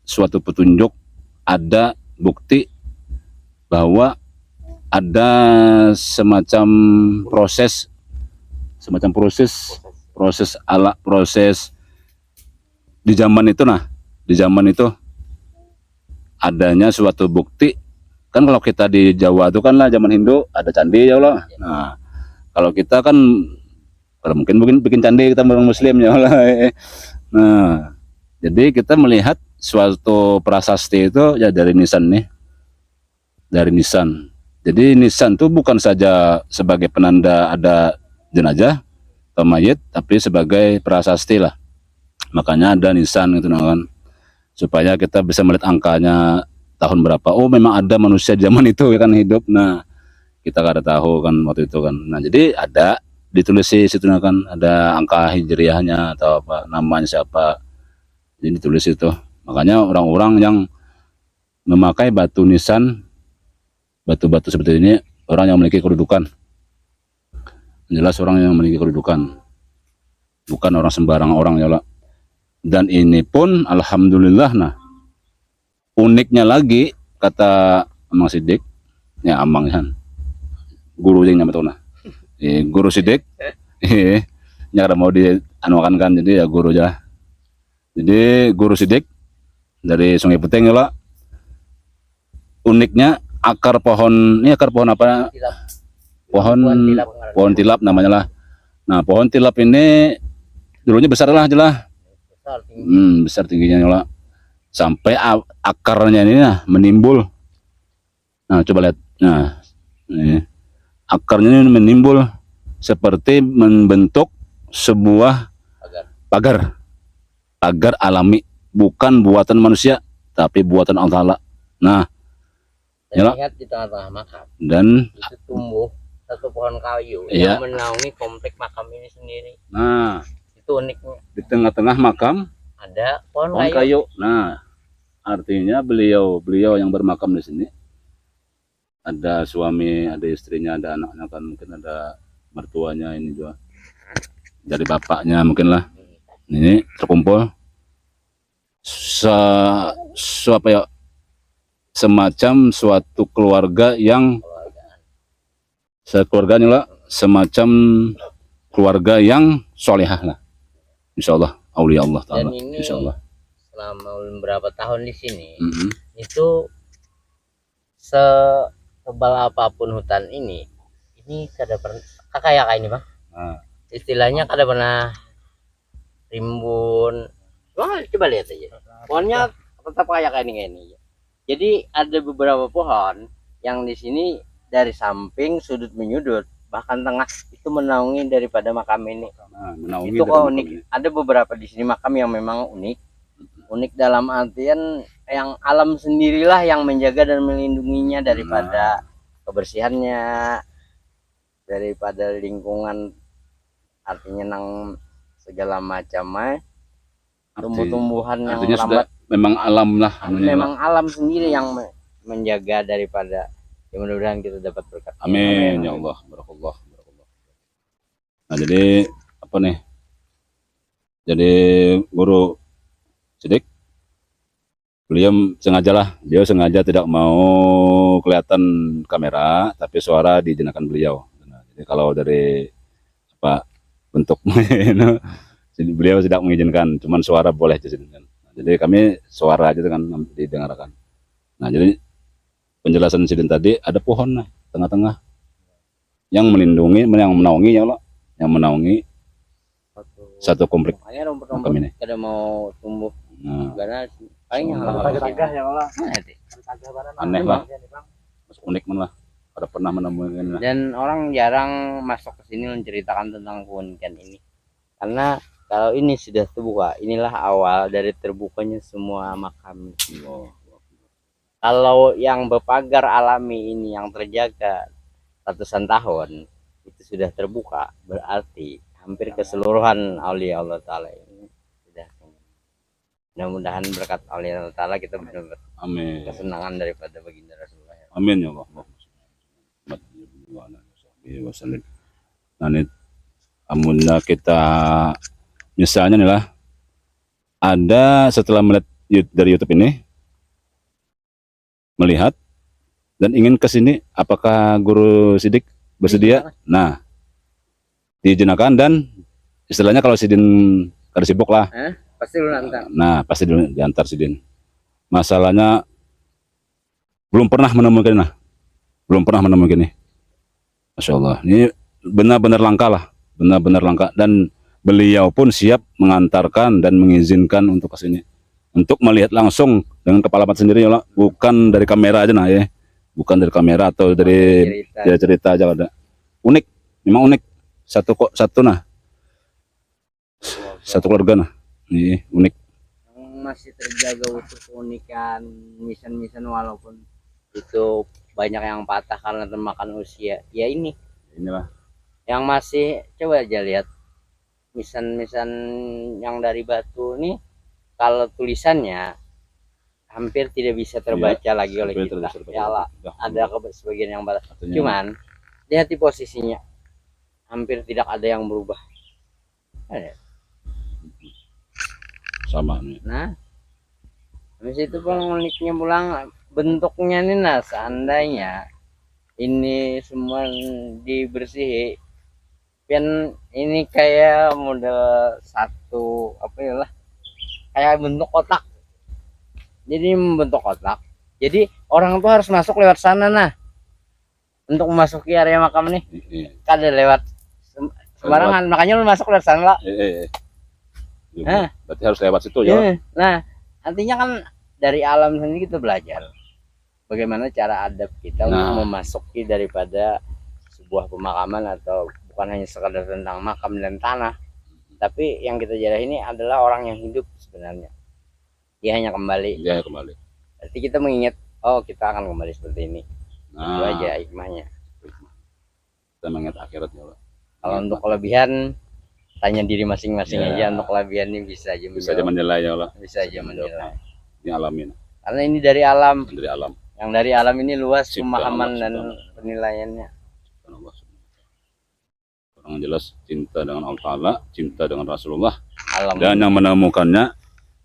suatu petunjuk, ada bukti bahwa ada semacam proses proses di zaman itu. Nah, di zaman itu adanya suatu bukti kan. Kalau kita di Jawa itu kan lah zaman Hindu ada candi ya Allah. Nah, kalau kita kan kalau mungkin bikin candi, kita orang Muslim ya Allah. Nah, jadi kita melihat suatu prasasti itu ya dari nisan nih, dari nisan. Jadi nisan itu bukan saja sebagai penanda ada jenazah atau mayit, tapi sebagai prasasti lah. Makanya ada nisan gitu kan, supaya kita bisa melihat angkanya tahun berapa. Oh, memang ada manusia di zaman itu ya kan hidup. Nah, kita kada tahu kan waktu itu kan. Nah, jadi ada ditulis di situ kan, ada angka hijriahnya atau apa, namanya siapa. Jadi ditulis itu. Makanya orang-orang yang memakai batu nisan, batu-batu seperti ini, orang yang memiliki kedudukan. Jelas orang yang memiliki kedudukan, bukan orang sembarang orang ya Allah. Dan ini pun alhamdulillah. Nah, uniknya lagi kata Amang Sidik, ya Amang kan, guru yang nyampe nah, guru Sidik, nyara mau dianuakan kan, jadi ya guru aja. Jadi guru Sidik dari Sungai Peteng ya Allah. Uniknya akar pohon, ini akar pohon apa? Pohon tilap namanya lah. Nah, pohon tilap ini dulunya besar lah jelas. Besar tingginya lah. Sampai akarnya ini nah, menimbul. Nah, coba lihat. Nah, ini akarnya ini menimbul seperti membentuk sebuah pagar alami, bukan buatan manusia tapi buatan Allah. Nah, Dan lihat di tengah-tengah makam dan itu tumbuh satu pohon kayu iya, yang menaungi komplek makam ini sendiri. nah, Itu uniknya. di tengah-tengah makam Ada pohon kayu. kayu. Nah, artinya beliau yang bermakam di sini ada suami, ada istrinya, ada anak-anak kan, mungkin ada mertuanya ini juga, dari bapaknya mungkin lah. Ini terkumpul apa ya, semacam suatu keluarga yang sekeluarganya lah, semacam keluarga yang solehah lah, insya Allah, aulia Allah Ta'ala, Dan ini insya Allah. selama beberapa tahun di sini Mhm. itu setebal apapun hutan ini kada pernah kayak ini bang. Nah, Istilahnya kada pernah rimbun. Wah, coba lihat aja. Pohonnya tetap kayak ini. Jadi ada beberapa pohon yang di sini dari samping sudut menyudut, bahkan tengah itu menaungi daripada makam ini. nah, menaungi Itu dari kok makam unik. ini. Ada beberapa di sini makam yang memang unik. Unik dalam artian yang alam sendirilah yang menjaga dan melindunginya daripada kebersihannya, daripada lingkungan, artinya nang segala macam tumbuh-tumbuhan yang Artinya sudah lambat. memang alam lah, Memang alam sendiri yang menjaga daripada, ya mudah-mudahan kita dapat berkat. amin ya Allah, barakallah. Nah, jadi apa nih, jadi guru Sidik, beliau sengaja tidak mau kelihatan kamera, tapi suara diizinkan beliau. Nah, jadi kalau dari apa bentuk jadi beliau tidak mengizinkan, cuman suara boleh diizinkan. Nah, jadi kami suara aja kan didengarkan. Nah, jadi penjelasan Sidin tadi, ada pohon nah tengah-tengah yang melindungi, yang menaungi ya Allah, yang menaungi satu komplek Makanya makam rumput-rumput ini. kada mau tumbuh Nah, karena paling yang Tagah ya Allah. aneh lah, unik lah, ada pernah menemukan lah. Dan orang jarang masuk ke sini menceritakan tentang keunikan ini, karena kalau ini sudah terbuka, inilah awal dari terbukanya semua makam. Kalau yang berpagar alami ini yang terjaga ratusan tahun itu sudah terbuka, berarti hampir keseluruhan aulia Allah Ta'ala ini sudah terbuka. Mudah-mudahan berkat Allah Ta'ala kita benar-benar Amin. kesenangan daripada baginda Rasulullah. Amin ya Allah. Wasallam. Nah, ini amunnya kita misalnya nih lah, ada setelah melihat dari YouTube ini, melihat dan ingin ke sini, apakah Guru Sidik bersedia? Nah, diizinkan dan istilahnya kalau Sidin kada sibuk lah. Pasti lu nonton. Nah, pasti diantar Sidin. Masalahnya belum pernah menemukan, belum pernah menemukan ini. Masya Allah, ini benar-benar langka lah, benar-benar langka. Dan beliau pun siap mengantarkan dan mengizinkan untuk ke sini, untuk melihat langsung dengan kepala mata sendiri ya, bukan dari kamera aja nah ya, bukan dari kamera atau dari cerita aja ada. Unik, memang unik. Satu nah, satu keluarga nah, ini unik. Masih terjaga utuh keunikan misen-misen walaupun itu banyak yang patah karena termakan usia. Ya Inilah yang masih, coba aja lihat misen-misen yang dari batu nih, kalau tulisannya hampir tidak bisa terbaca lagi oleh kita. Ya Allah, ada sebagian yang balas. Cuman lihat di posisinya, hampir tidak ada yang berubah. sama nih. Nah, habis itu pun uniknya pulang bentuknya nih, nah seandainya ini semua dibersihi, kan ini kayak model satu apa ya lah, kayak bentuk kotak. Jadi membentuk kotak. Jadi orang tuh harus masuk lewat sana nah, untuk memasuki area makam nih. Kada lewat sembarangan, makanya lu masuk lewat sana lah. Berarti harus lewat situ ya. Nah, artinya kan dari alam sendiri kita belajar bagaimana cara adab kita untuk memasuki daripada sebuah pemakaman, atau bukan hanya sekadar tentang makam dan tanah, tapi yang kita jarah ini adalah orang yang hidup sebenarnya. Dia hanya kembali. Dia kembali. Berarti kita mengingat, oh kita akan kembali seperti ini. Itu aja hikmahnya. Kita mengingat akhiratnya. Kalau untuk kelebihan, tanya diri masing-masing aja. Untuk kelebihan ini bisa aja menilai ya Allah. Bisa aja menilai. Ini alamin. Karena ini dari alam. Dari alam. Yang dari alam ini luas pemahaman Allah, dan penilaiannya. Orang jelas cinta dengan Allah Ta'ala, cinta dengan Rasulullah, Alam. dan yang menemukannya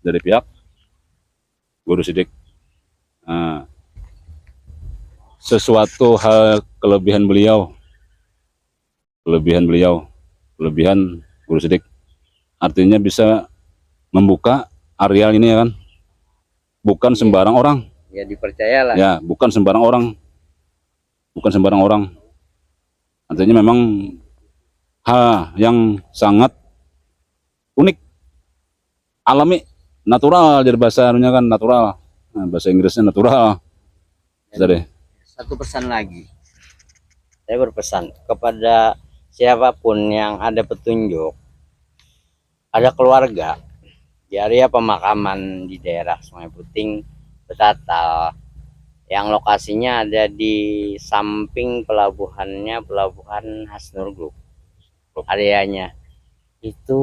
dari pihak Guru Sidik. Nah, sesuatu hal kelebihan beliau, kelebihan Guru Sidik, artinya bisa membuka areal ini ya kan, bukan sembarang orang. Ya dipercayalah. Ya, bukan sembarang orang. Artinya memang hal yang sangat unik, alami, natural. Jadi bahasanya kan natural. Nah, bahasa Inggrisnya natural. Dari Satu pesan lagi, saya berpesan kepada siapapun yang ada petunjuk, ada keluarga di area pemakaman di daerah Sungai Puting, Betatal, yang lokasinya ada di samping pelabuhan Hasnur Group. Areanya itu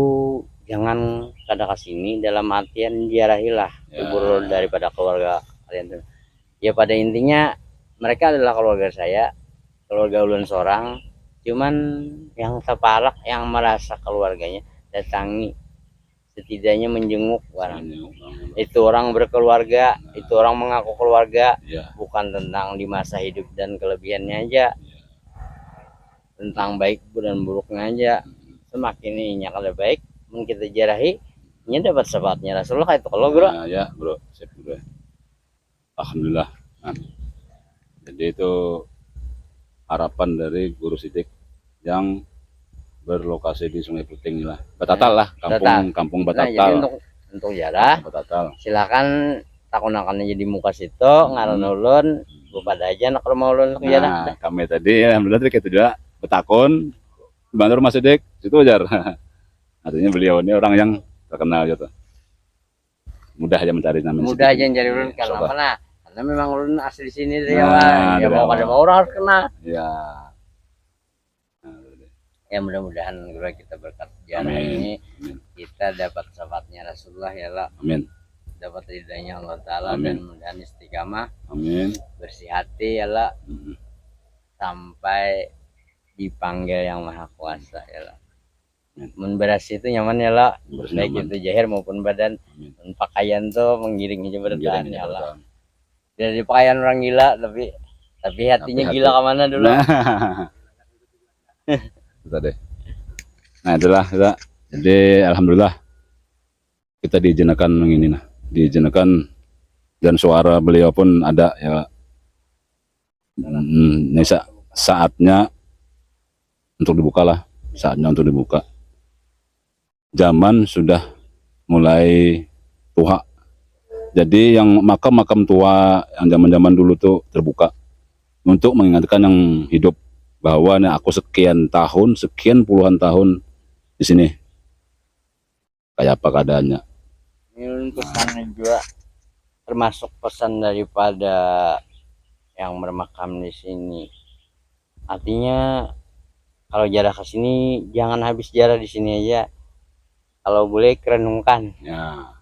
jangan kada kesini, dalam artian diarahilah kubur daripada keluarga kalian. Ya pada intinya mereka adalah keluarga saya, keluarga ulun seorang, cuman yang terparak yang merasa keluarganya datangi, setidaknya menjenguk orang. Itu orang berkeluarga, itu orang mengaku keluarga, bukan tentang di masa hidup dan kelebihannya aja, tentang baik dan buruknya aja. Semakin ininya kalau baik, mungkin kita jarahi, ini dapat syafaatnya Rasulullah itu kalau bro. Ya bro, siap bro. Alhamdulillah. Nah, jadi itu harapan dari Guru Sidik yang berlokasi di Sungai Puting lah, Betatal lah, kampung Betatal. Nah, jadi untuk jarah, silakan takunakan aja di muka situ, ngaran ulun, pada aja nak rumah ulun untuk jarah. Kami tadi alhamdulillah kita juga betakun, bantu Rumah Sidik, situ ajar. Artinya beliau ini orang yang terkenal gitu. Mudah aja mencari namanya. Mudah aja mencari ulun karena memang ulun asli sini dari awal. Ya mau pada mau orang harus kenal. Ya. Ya mudah-mudahan kita berkat sejarah ini kita dapat syafaatnya Rasulullah ya Allah. Amin. dapat ridhanya Allah Ta'ala Amin. dan mudah istiqamah, Amin. bersih hati ya lah, Mm. sampai dipanggil yang maha kuasa ya lah. Amin. Mun beras itu nyaman ya lah, Beras baik nyaman. itu jahir maupun badan. Amin. Dan pakaian tuh menggiring hijau bertahan Giring ya lah. bertahan. Dari pakaian orang gila tapi hatinya Tapi gila hati- kemana dulu? Nah, itu deh. Nah itulah kita. Jadi alhamdulillah kita diizinkan ini nah, diizinkan dan suara beliau pun ada ya. Ini saatnya untuk dibuka lah, saatnya untuk dibuka. Zaman sudah mulai tua. Jadi yang makam-makam tua yang zaman-zaman dulu tuh terbuka untuk mengingatkan yang hidup bahwa nih aku sekian tahun, sekian puluhan tahun di sini. Kayak apa keadaannya? Ini pesannya juga termasuk pesan daripada yang bermakam di sini. Artinya kalau jarah ke sini jangan habis jarah di sini aja. Kalau boleh kerenungkan Ya.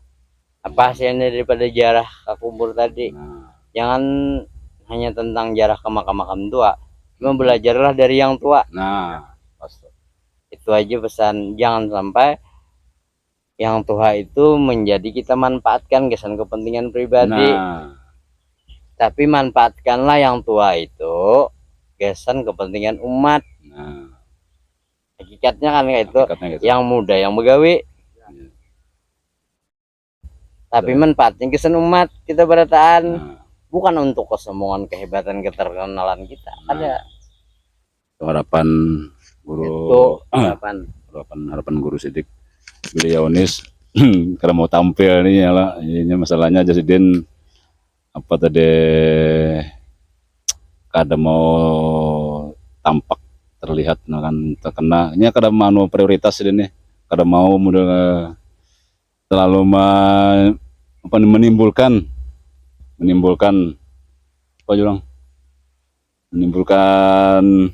apa hasilnya daripada jarah ke kubur tadi. Nah, Jangan hanya tentang jarah ke makam-makam tua, cuma belajarlah dari yang tua. nah, pasti. Itu aja pesan, jangan sampai yang tua itu menjadi kita manfaatkan kesan kepentingan pribadi. Nah, Tapi manfaatkanlah yang tua itu kesan kepentingan umat. nah, Hakikatnya kan kayak itu, hakikatnya gitu. yang muda yang begawi, tapi manfaatnya kesan umat kita berataan. Nah, Bukan untuk kesombongan, kehebatan, keterkenalan kita. Ada itu harapan guru, itu harapan. harapan guru Sidik. Beliau ini karena mau tampil nih ya lah, ini masalahnya Jasidin apa tadi kada mau tampak terlihat nah kan terkena ini kada mau prioritas ini kada mau mudah terlalu menimbulkan apa Jurang, menimbulkan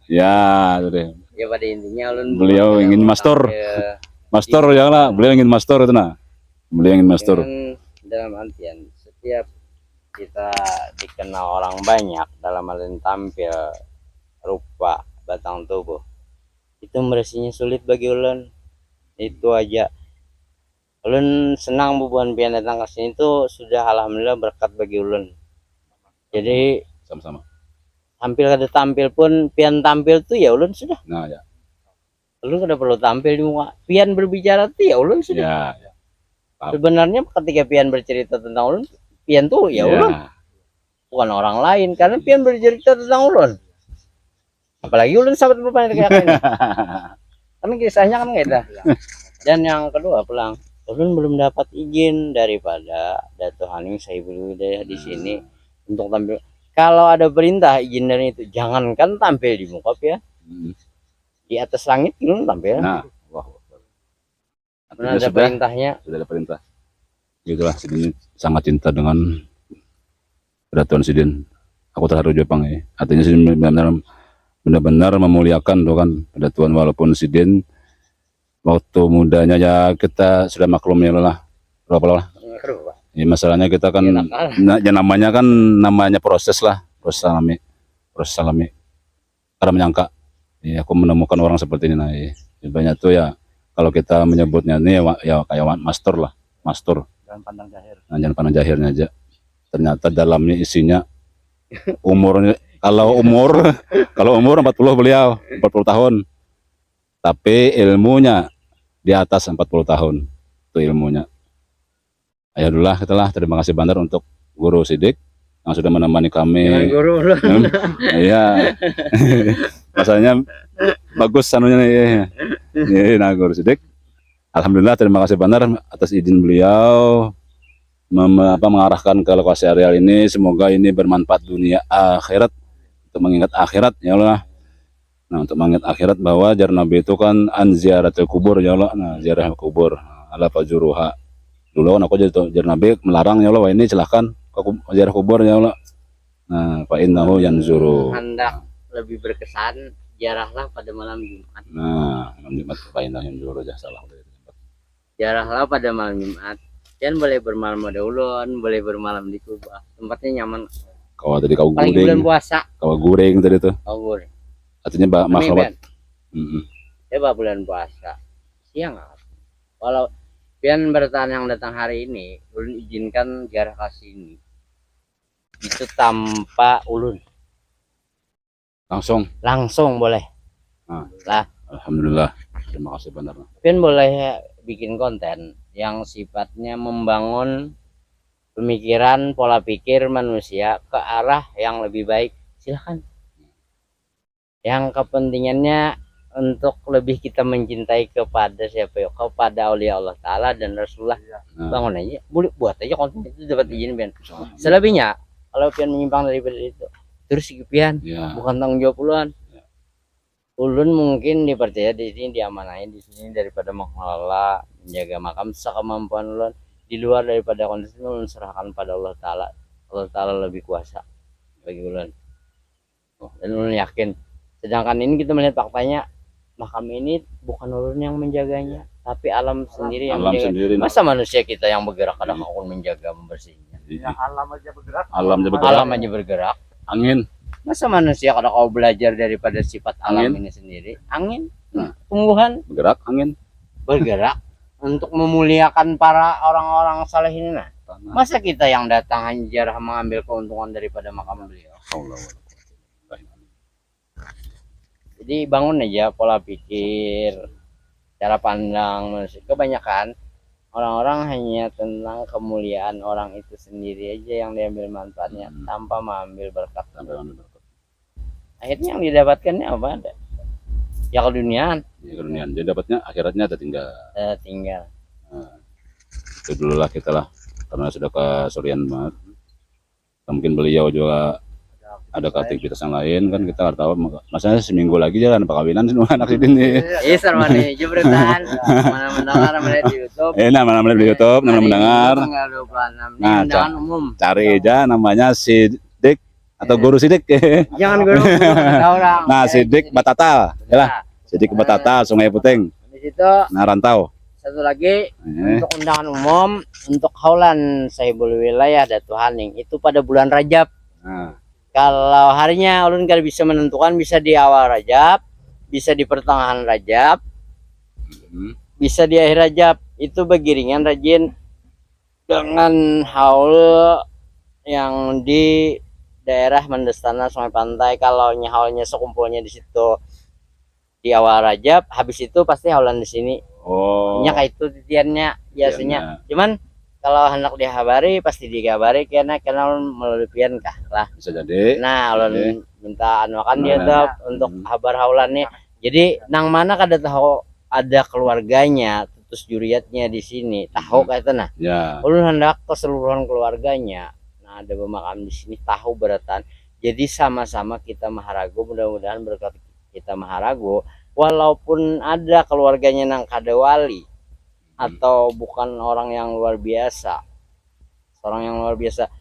ya itu deh. Ya pada intinya ulun Beliau ingin master ya lah, beliau ingin master itu nah, beliau ingin master. dalam artian setiap kita dikenal orang banyak dalam hal ini tampil, rupa, batang tubuh, itu meresinya sulit bagi ulun. Itu aja ulun senang bubuhan pian datang ke sini itu sudah alhamdulillah berkat bagi ulun. Jadi Sama-sama. tampil kada tampil pun pian tampil tuh ya ulun sudah. Nah ya, Ulun kada perlu tampil di muka. Pian berbicara tuh ya ulun sudah. ya, Sebenarnya ketika pian bercerita tentang ulun, pian tuh ya ulun, bukan orang lain, karena pian bercerita tentang ulun. Apalagi ulun sahabat bapak kayak ini. Kan kisahnya kan gitu. Dan yang kedua pulang, ulun belum dapat izin daripada Dato' Haning Saibul Hidayah di sini untuk tampil. Kalau ada perintah izin dari itu, jangankan tampil di muka ya, di atas langit ulun tampil. Nah, wah. Ada perintahnya. Sudah ada perintah. Itulah Sidin sangat cinta dengan Dato' Sidin. Aku terharu Jepang ya. Artinya Sidin benar-benar memuliakan tuh kan Tuhan, walaupun Sidin waktu mudanya ya kita sudah maklum ya lah. Berapa lah? Ya, masalahnya kita kan ya namanya proses lah, proses alami. Karena menyangka ya aku menemukan orang seperti ini nah ya. Banyak tuh ya kalau kita menyebutnya ini ya kayak master lah, master. Jangan pandang jahir. Nah, jangan pandang jahirnya aja. Ternyata dalamnya isinya umurnya kalau umur 40 beliau 40 tahun. Tapi ilmunya di atas 40 tahun. Itu ilmunya. Alhamdulillah kita terima kasih banget untuk Guru Sidik yang sudah menemani kami. Guru Iya. Masanya bagus sanunya nih. Nah, Guru Sidik. Alhamdulillah terima kasih banget atas izin beliau mengarahkan ke lokasi areal ini. Semoga ini bermanfaat dunia akhirat, untuk mengingat akhirat ya Allah. Nah, untuk mengingat akhirat bahwa jar Nabi itu kan an ziaratul kubur ya Allah. Nah, ziarah kubur ala fajuruha. Dulu kan aku jadi jar Nabi melarang ya Allah, wah ini silahkan ke ziarah kubur ya Allah. Nah, fa innahu yanzuru. hendak lebih berkesan, jarahlah pada malam Jumat. Nah, malam Jumat fa innahu yanzuru salah. Jarahlah pada malam Jumat. Pian boleh bermalam di ulun, boleh bermalam di kubah. Tempatnya nyaman. Kau tadi kau Apalagi bulan goreng, puasa. kau goreng tadi tuh. Oh, gue. Artinya Kami, makhluk. Pian. Coba bulan puasa. Siang apa? Walau Pian bertahan yang datang hari ini, ulun izinkan jarak ke sini. Itu tanpa ulun. Langsung boleh. Alhamdulillah. Terima kasih benar. Pian boleh bikin konten yang sifatnya membangun pemikiran, pola pikir manusia ke arah yang lebih baik. Silahkan. Yang kepentingannya untuk lebih kita mencintai kepada siapa ya? Kepada aulia Allah Ta'ala dan Rasulullah. Bangun aja. Boleh buat aja konten itu dapat izin Pian. Selebihnya, kalau Pian menyimpang daripada itu, terus Pian, bukan tanggung jawab ulun. Ulun mungkin dipercaya di sini, diamanahin di sini daripada mengelola, menjaga makam sekemampuan ulun. Di luar daripada kondisi ulun serahkan pada Allah Ta'ala. Allah Ta'ala lebih kuasa bagi ulun. Dan ulun yakin. Sedangkan ini kita melihat faktanya, makam ini bukan ulun yang menjaganya, tapi alam sendiri yang menjaga. Masa manusia kita yang bergerak kadang akan menjaga, membersihnya. Alam aja bergerak. Alam aja bergerak. Angin. Masa manusia kalau kau belajar daripada sifat alam ini sendiri, angin, tumbuhan Bergerak, angin. bergerak untuk memuliakan para orang-orang saleh ini. Nah, masa kita yang datang hanya mengambil keuntungan daripada makam beliau? Jadi bangun aja pola pikir, cara pandang manusia. Kebanyakan orang-orang hanya tentang kemuliaan orang itu sendiri aja yang diambil manfaatnya tanpa mengambil berkat. Akhirnya yang didapatkannya apa? Ada ya keduniaan. Ya keduniaan. Jadi dapatnya akhiratnya tertinggal. Tinggal. Nah, itu dulu lah kita lah, karena sudah kesorian banget. Mungkin beliau juga ada aktivitas yang lain kan, kita nggak tahu. Masanya seminggu lagi jalan perkawinan semua anak ini. Iya sama nih, jebretan. Mana mendengar melihat di YouTube. Mana melihat di YouTube, mana mendengar. Tanggal 26 Nah, undangan umum. Cari aja namanya Sidik atau Guru Sidik. Jangan guru orang. Nah, Sidik Batata, ya lah. Sidik Batata, Sungai Puting. Di situ Nah, rantau. satu lagi untuk undangan umum untuk haulan Sahibul Wilayah Datu Haning itu pada bulan Rajab. Nah. Kalau harinya ulun kalau bisa menentukan, bisa di awal Rajab, bisa di pertengahan Rajab, bisa di akhir Rajab. Itu begiringan rajin dengan haul yang di daerah Mendestana Sungai Pantai. Kalau haulnya sekumpulnya di situ di awal Rajab, habis itu pasti haulan di sini. Oh. Kayak itu titiannya biasanya. Cuman kalau hendak dihabari pasti dikabari karena melalui pian kah lah. Bisa jadi. Nah, ulun minta anuakan dia untuk habar haulannya. Jadi nang mana kada tahu ada keluarganya, terus juriatnya di sini, tahu kayak itu nah. Ya. Ulun hendak keseluruhan keluarganya. Nah, ada bermakam di sini tahu beratan. Jadi sama-sama kita maharago, mudah-mudahan berkat kita maharago, walaupun ada keluarganya nang kada wali atau bukan orang yang luar biasa, seorang yang luar biasa,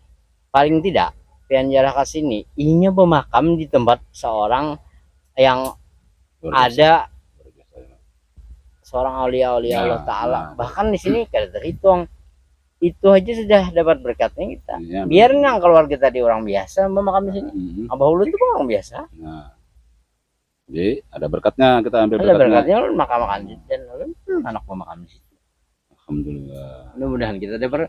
paling tidak pian jarak ke sini inya bermakam di tempat seorang yang ada seorang aulia Allah Ta'ala. Bahkan di sini kada terhitung, itu aja sudah dapat berkatnya kita. Biar nang keluarga tadi orang biasa bermakam di sini. Abah ulun itu orang biasa. Nah, jadi ada berkatnya, kita ambil ada berkatnya. Ulun makam-makam dan ulun anak bermakam di situ. Alhamdulillah. Mudah-mudahan kita dapat.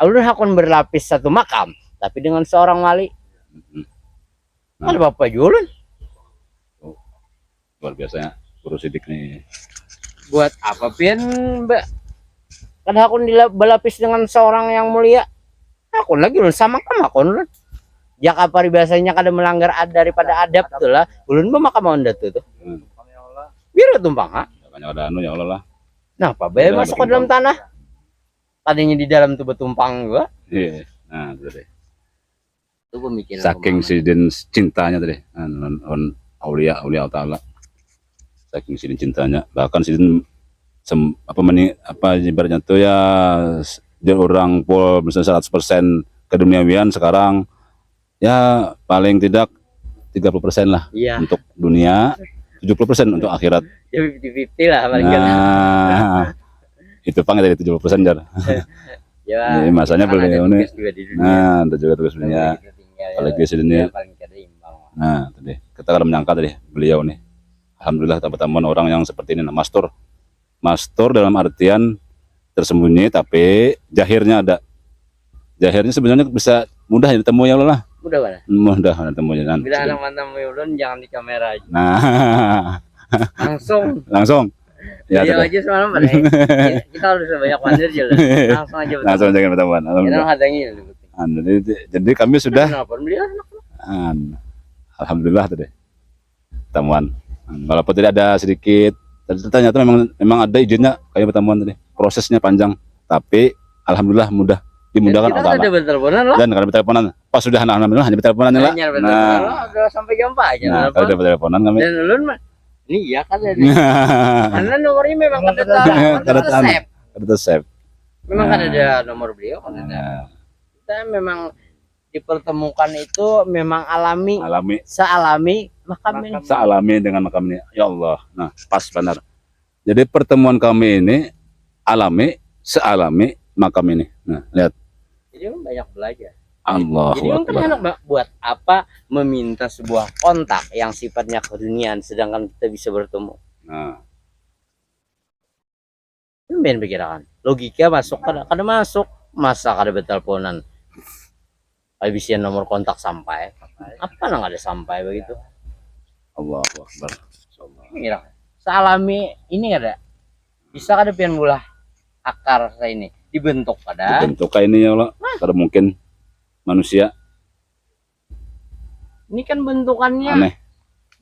Ulun akan berlapis satu makam, tapi dengan seorang wali. Nah. Ada bapak julun. Luar biasa Guru Sidik nih. Buat apa pian mbak? Kan aku berlapis dengan seorang yang mulia. Aku lagi ulun sama kamu aku ulun. Jak apa biasanya kada melanggar daripada adab tuh lah. Ulun bermakam anda tuh. Biar tumpang ha. Banyak ada anu ya Allah lah. Nah, apa bayar masuk ke dalam tanah? Tadinya di dalam tuh bertumpang gua. Iya. Nah, itu deh. Itu pemikiran. Saking sidin cintanya tadi, on aulia Ta'ala. Saking sidin cintanya, bahkan sidin ibaratnya tuh ya dia orang pol misalnya 100% keduniawian, sekarang ya paling tidak 30% lah untuk dunia, 70% untuk akhirat. Ya 50-50 lah paling. Nah, itu pang dari 70% jar. Ya, Jadi masanya kan ada beliau nih. tugas juga di dunia. Nah, ada juga tugas Nggak dunia. boleh kita tinggal, Apalagi ya, dunia. ya, paling kada imbang. Nah, tadi kita kan menyangka tadi beliau nih. Alhamdulillah dapat temuan orang yang seperti ini, nah, mastur. Mastur dalam artian tersembunyi tapi jahirnya ada. Jahirnya sebenarnya bisa mudah ditemui ya Allah lah. Mudah mana? Mudah ditemui kan. Bila anak mantan ulun jangan di kamera aja. Nah, Langsung. langsung. Ya, Video tadi. aja semalam Pak. Kita harus banyak mandir aja lah. Langsung aja Langsung betul. jangan pertemuan. Kita Alhamdulillah. hadangi dulu. Jadi kami sudah Nelpon beliau enak. alhamdulillah tadi pertemuan. Walaupun tidak ada sedikit ternyata memang ada izinnya kayak pertemuan tadi. Prosesnya panjang tapi alhamdulillah mudah dimudahkan Kita oleh kan ada Allah. berteleponan lah. Dan kalau berteleponan pas sudah alhamdulillah hanya berteleponan lah. Hanya Nah, berteleponan lah, udah sampai jam 4 aja. nah kalau telepon. udah berteleponan kami. Dan ulun mah ini iya kan ada. Karena nomornya memang kada Kada tahu. save. Ada save. Memang Nah. kan ada nomor beliau kan ada. Nah, Kita memang dipertemukan itu memang alami, alami sealami makam ini. sealami dengan makam ini. Ya Allah. Nah, pas benar. Jadi pertemuan kami ini alami sealami makam ini. Nah, lihat. Jadi kan banyak belajar. Allahu Jadi kan Akbar. enak Mbak, buat apa meminta sebuah kontak yang sifatnya keduniaan sedangkan kita bisa bertemu. Nah, Itu main pikiran. Logika masuk kada masuk. Masa kada berteleponan. Habisnya nomor kontak sampai. Apa nang ada sampai begitu? Allahu Akbar. Insyaallah. Kira salami ini ada. Bisa kada pian bulah akar saya ini dibentuk pada. Bentuk kayak ini ya Allah. Kada mungkin manusia Ini kan bentukannya aneh.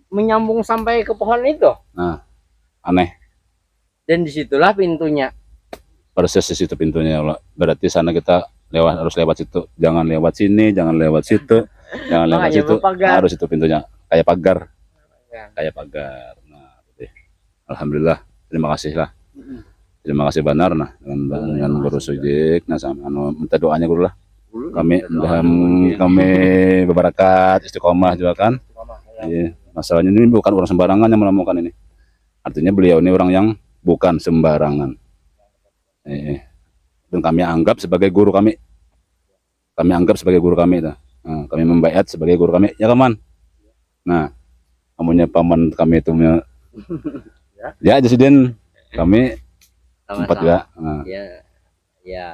menyambung sampai ke pohon itu. Nah, aneh. Dan disitulah pintunya. Persis di situ pintunya ya Allah. Berarti sana kita harus lewat situ. Jangan lewat sini, jangan lewat situ, jangan lewat Makanya situ. berpagar. Harus itu pintunya. Kayak pagar, Ya. kayak pagar. Nah, gitu. Alhamdulillah. Terima kasih lah. Terima kasih Banar nah dengan Guru Sudik nah sama minta doanya Guru lah. Kami kami bebarakat istiqomah juga kan. Iya, masalahnya ini bukan orang sembarangan yang melakukan ini. Artinya beliau ini orang yang bukan sembarangan. Dan kami anggap sebagai guru kami. Kami anggap sebagai guru kami. Nah, kami membaiat sebagai guru kami. Ya kaman. Nah, kamunya paman kami itu ya Jasiden kami sempat juga. Nah, Ya, ya,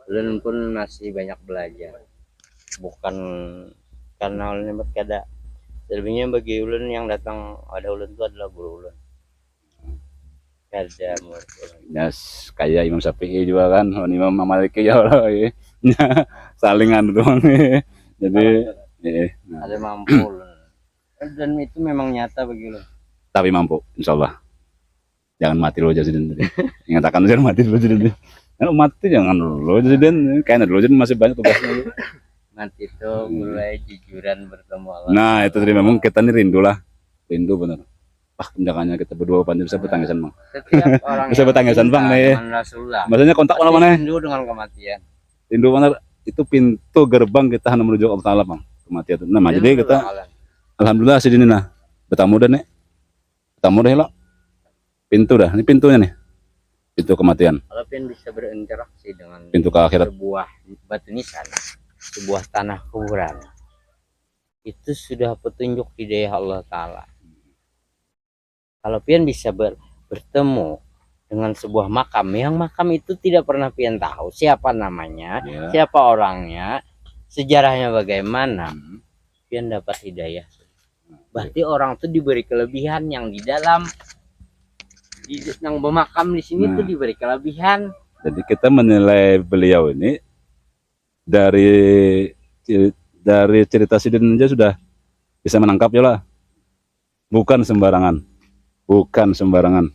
ulun pun masih banyak belajar. Bukan karena ulun hebat kada. Selebihnya bagi ulun yang datang ada ulun itu adalah guru ulun. Kada murid ulun. ya kayak Imam Syafi'i juga kan, Imam Maliki ya Allah. Ya. Salingan doang. Jadi nah, Ada mampu ulun. Dan itu memang nyata bagi ulun. tapi mampu insyaallah. Jangan mati lo Jasiden tadi. Ingatkan jangan mati dulu Jasiden. Kalau mati jangan dulu Jasiden. Kayaknya dulu Jasiden masih banyak tugasnya. Nanti itu mulai jujuran bertemu Allah. Nah itu tadi memang kita nih rindu lah. Rindu bener. Wah jangannya kita berdua panjang bisa bertangisan bang. Setiap orang Bisa yang bertangisan, cinta Bang, nih. dengan Rasulullah Maksudnya kontak pasti mana? rindu dengan kematian. Rindu bener. Itu pintu gerbang kita hendak menuju Allah Taala bang. Kematian itu. Nah jadi kita alhamdulillah sini nah. Bertamu dah nih. Bertamu dah lah. Pintu dah. Ini pintunya nih. Pintu kematian. Kalau pengen bisa berinteraksi dengan Pintu ke akhirat. sebuah batu nisan, sebuah tanah kuburan, itu sudah petunjuk hidayah Allah Ta'ala. Kalau pian bisa bertemu dengan sebuah makam yang makam itu tidak pernah pian tahu siapa namanya, Ya. siapa orangnya, sejarahnya bagaimana, pian dapat hidayah. Berarti orang itu diberi kelebihan yang di dalam yang bermakam di sini Nah. tuh diberi kelebihan. Jadi kita menilai beliau ini dari cerita Sidin aja sudah bisa menangkap ya lah. Bukan sembarangan. Bukan sembarangan.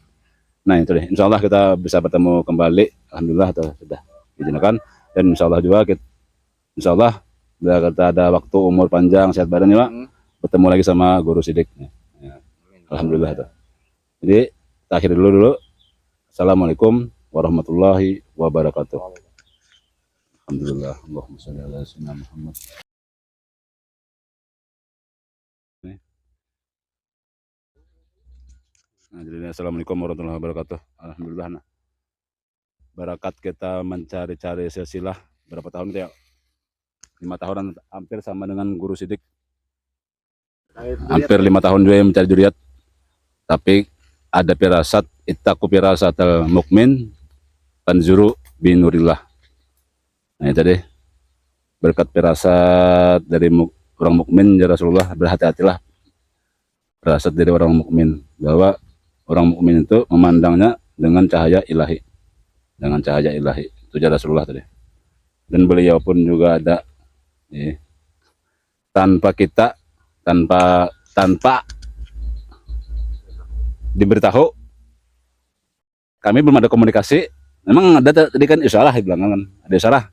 Nah itu deh. Insya Allah kita bisa bertemu kembali. Alhamdulillah sudah diizinkan. Dan insya Allah juga insya Allah bila kita ada waktu umur panjang sehat badan ya Pak, bertemu lagi sama Guru Sidik. Ya. Alhamdulillah tuh. Jadi kita akhiri dulu. Assalamualaikum warahmatullahi wabarakatuh. Alhamdulillah. Allahumma sholli ala sayyidina Muhammad. Nah, jadi assalamualaikum warahmatullahi wabarakatuh. Alhamdulillah. Nah. Berkat kita mencari-cari silsilah berapa tahun itu ya? 5 tahunan, hampir sama dengan guru Sidik. Hampir 5 tahun juga mencari juriat. Tapi ada firasat, ittaqu firasatal mukmin panzuru binurillah. Nah itu deh. Berkat firasat dari orang mukmin ya Rasulullah, berhati-hatilah. Firasat dari orang mukmin bahwa orang mukmin itu memandangnya dengan cahaya ilahi. Dengan cahaya ilahi. Itu ya Rasulullah tadi. Dan beliau pun juga ada tanpa kita, tanpa diberitahu, kami belum ada komunikasi. Memang ada tadi kan isalah bilang kan, ada isalah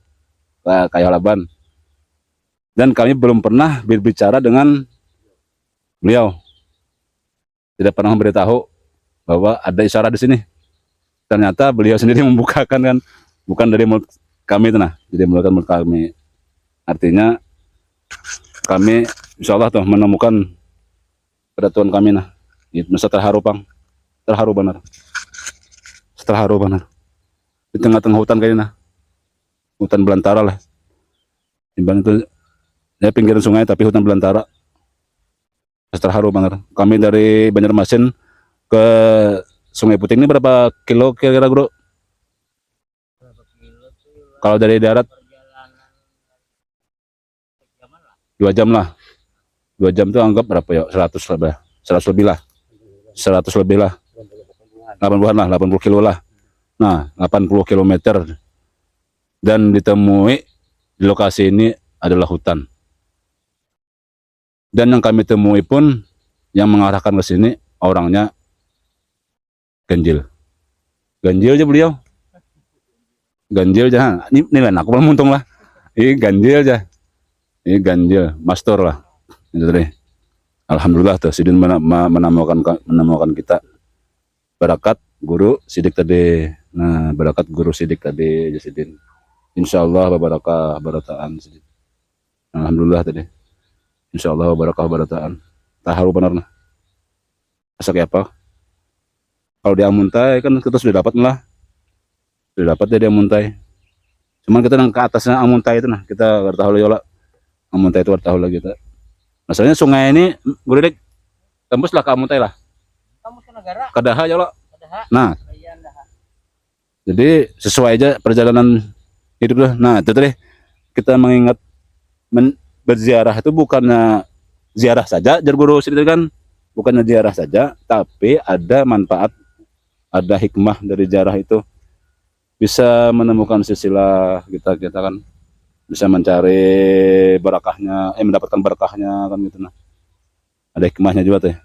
kayak Laban. Dan kami belum pernah berbicara dengan beliau, tidak pernah memberitahu bahwa ada isyarat di sini. Ternyata beliau sendiri membukakan kan, bukan dari mulut kami itu nah, jadi mulut kami. Artinya kami insya Allah tuh menemukan pada Tuhan kami nah. Itu masa terharu Pang, terharu benar, di tengah-tengah hutan kayaknya, hutan belantara lah. Timbang itu ya pinggiran sungai tapi hutan belantara, terharu banget. Kami dari Banjarmasin ke Sungai Puting ini berapa kilo kira-kira bro? Kalau dari darat 2 jam lah. 2 jam tuh anggap berapa ya? 100 lebih lah. 80-an lah, 80 kilo lah. Nah, 80 kilometer. Dan ditemui di lokasi ini adalah hutan. Dan yang kami temui pun yang mengarahkan ke sini orangnya ganjil. Ganjil aja beliau. Ganjil aja. Ini lah aku belum untung lah. Ini ganjil aja. Ini ganjil, master lah. Itu tadi. Alhamdulillah tuh Sidin menemukan kita berkat guru Sidik tadi. Nah, berkat guru Sidik tadi Sidin. Insyaallah barakaan Sidin. Alhamdulillah tadi. Insyaallah barakaan. Taharu benar nah. Asa kayak apa? Kalau dia muntai kan kita sudah dapat lah. Sudah dapat dia muntai. Cuman kita yang ke atasnya amuntai itu nah, kita enggak tahu yola. Amuntai itu tahu lagi kita. Masalahnya sungai ini Guru Dik tembus lah ke Amuntai lah. Kamu ke negara. Kadaha ya lo. Kadaha. Nah, Bayan dah. jadi sesuai aja perjalanan hidup lah. Nah, itu tadi kita mengingat berziarah itu bukannya ziarah saja, jar guru itu kan bukannya ziarah saja, tapi ada manfaat, ada hikmah dari ziarah itu. Bisa menemukan silsilah kita kan. Bisa mencari barakahnya, mendapatkan barakahnya kan gitu nah. Ada hikmahnya juga tuh.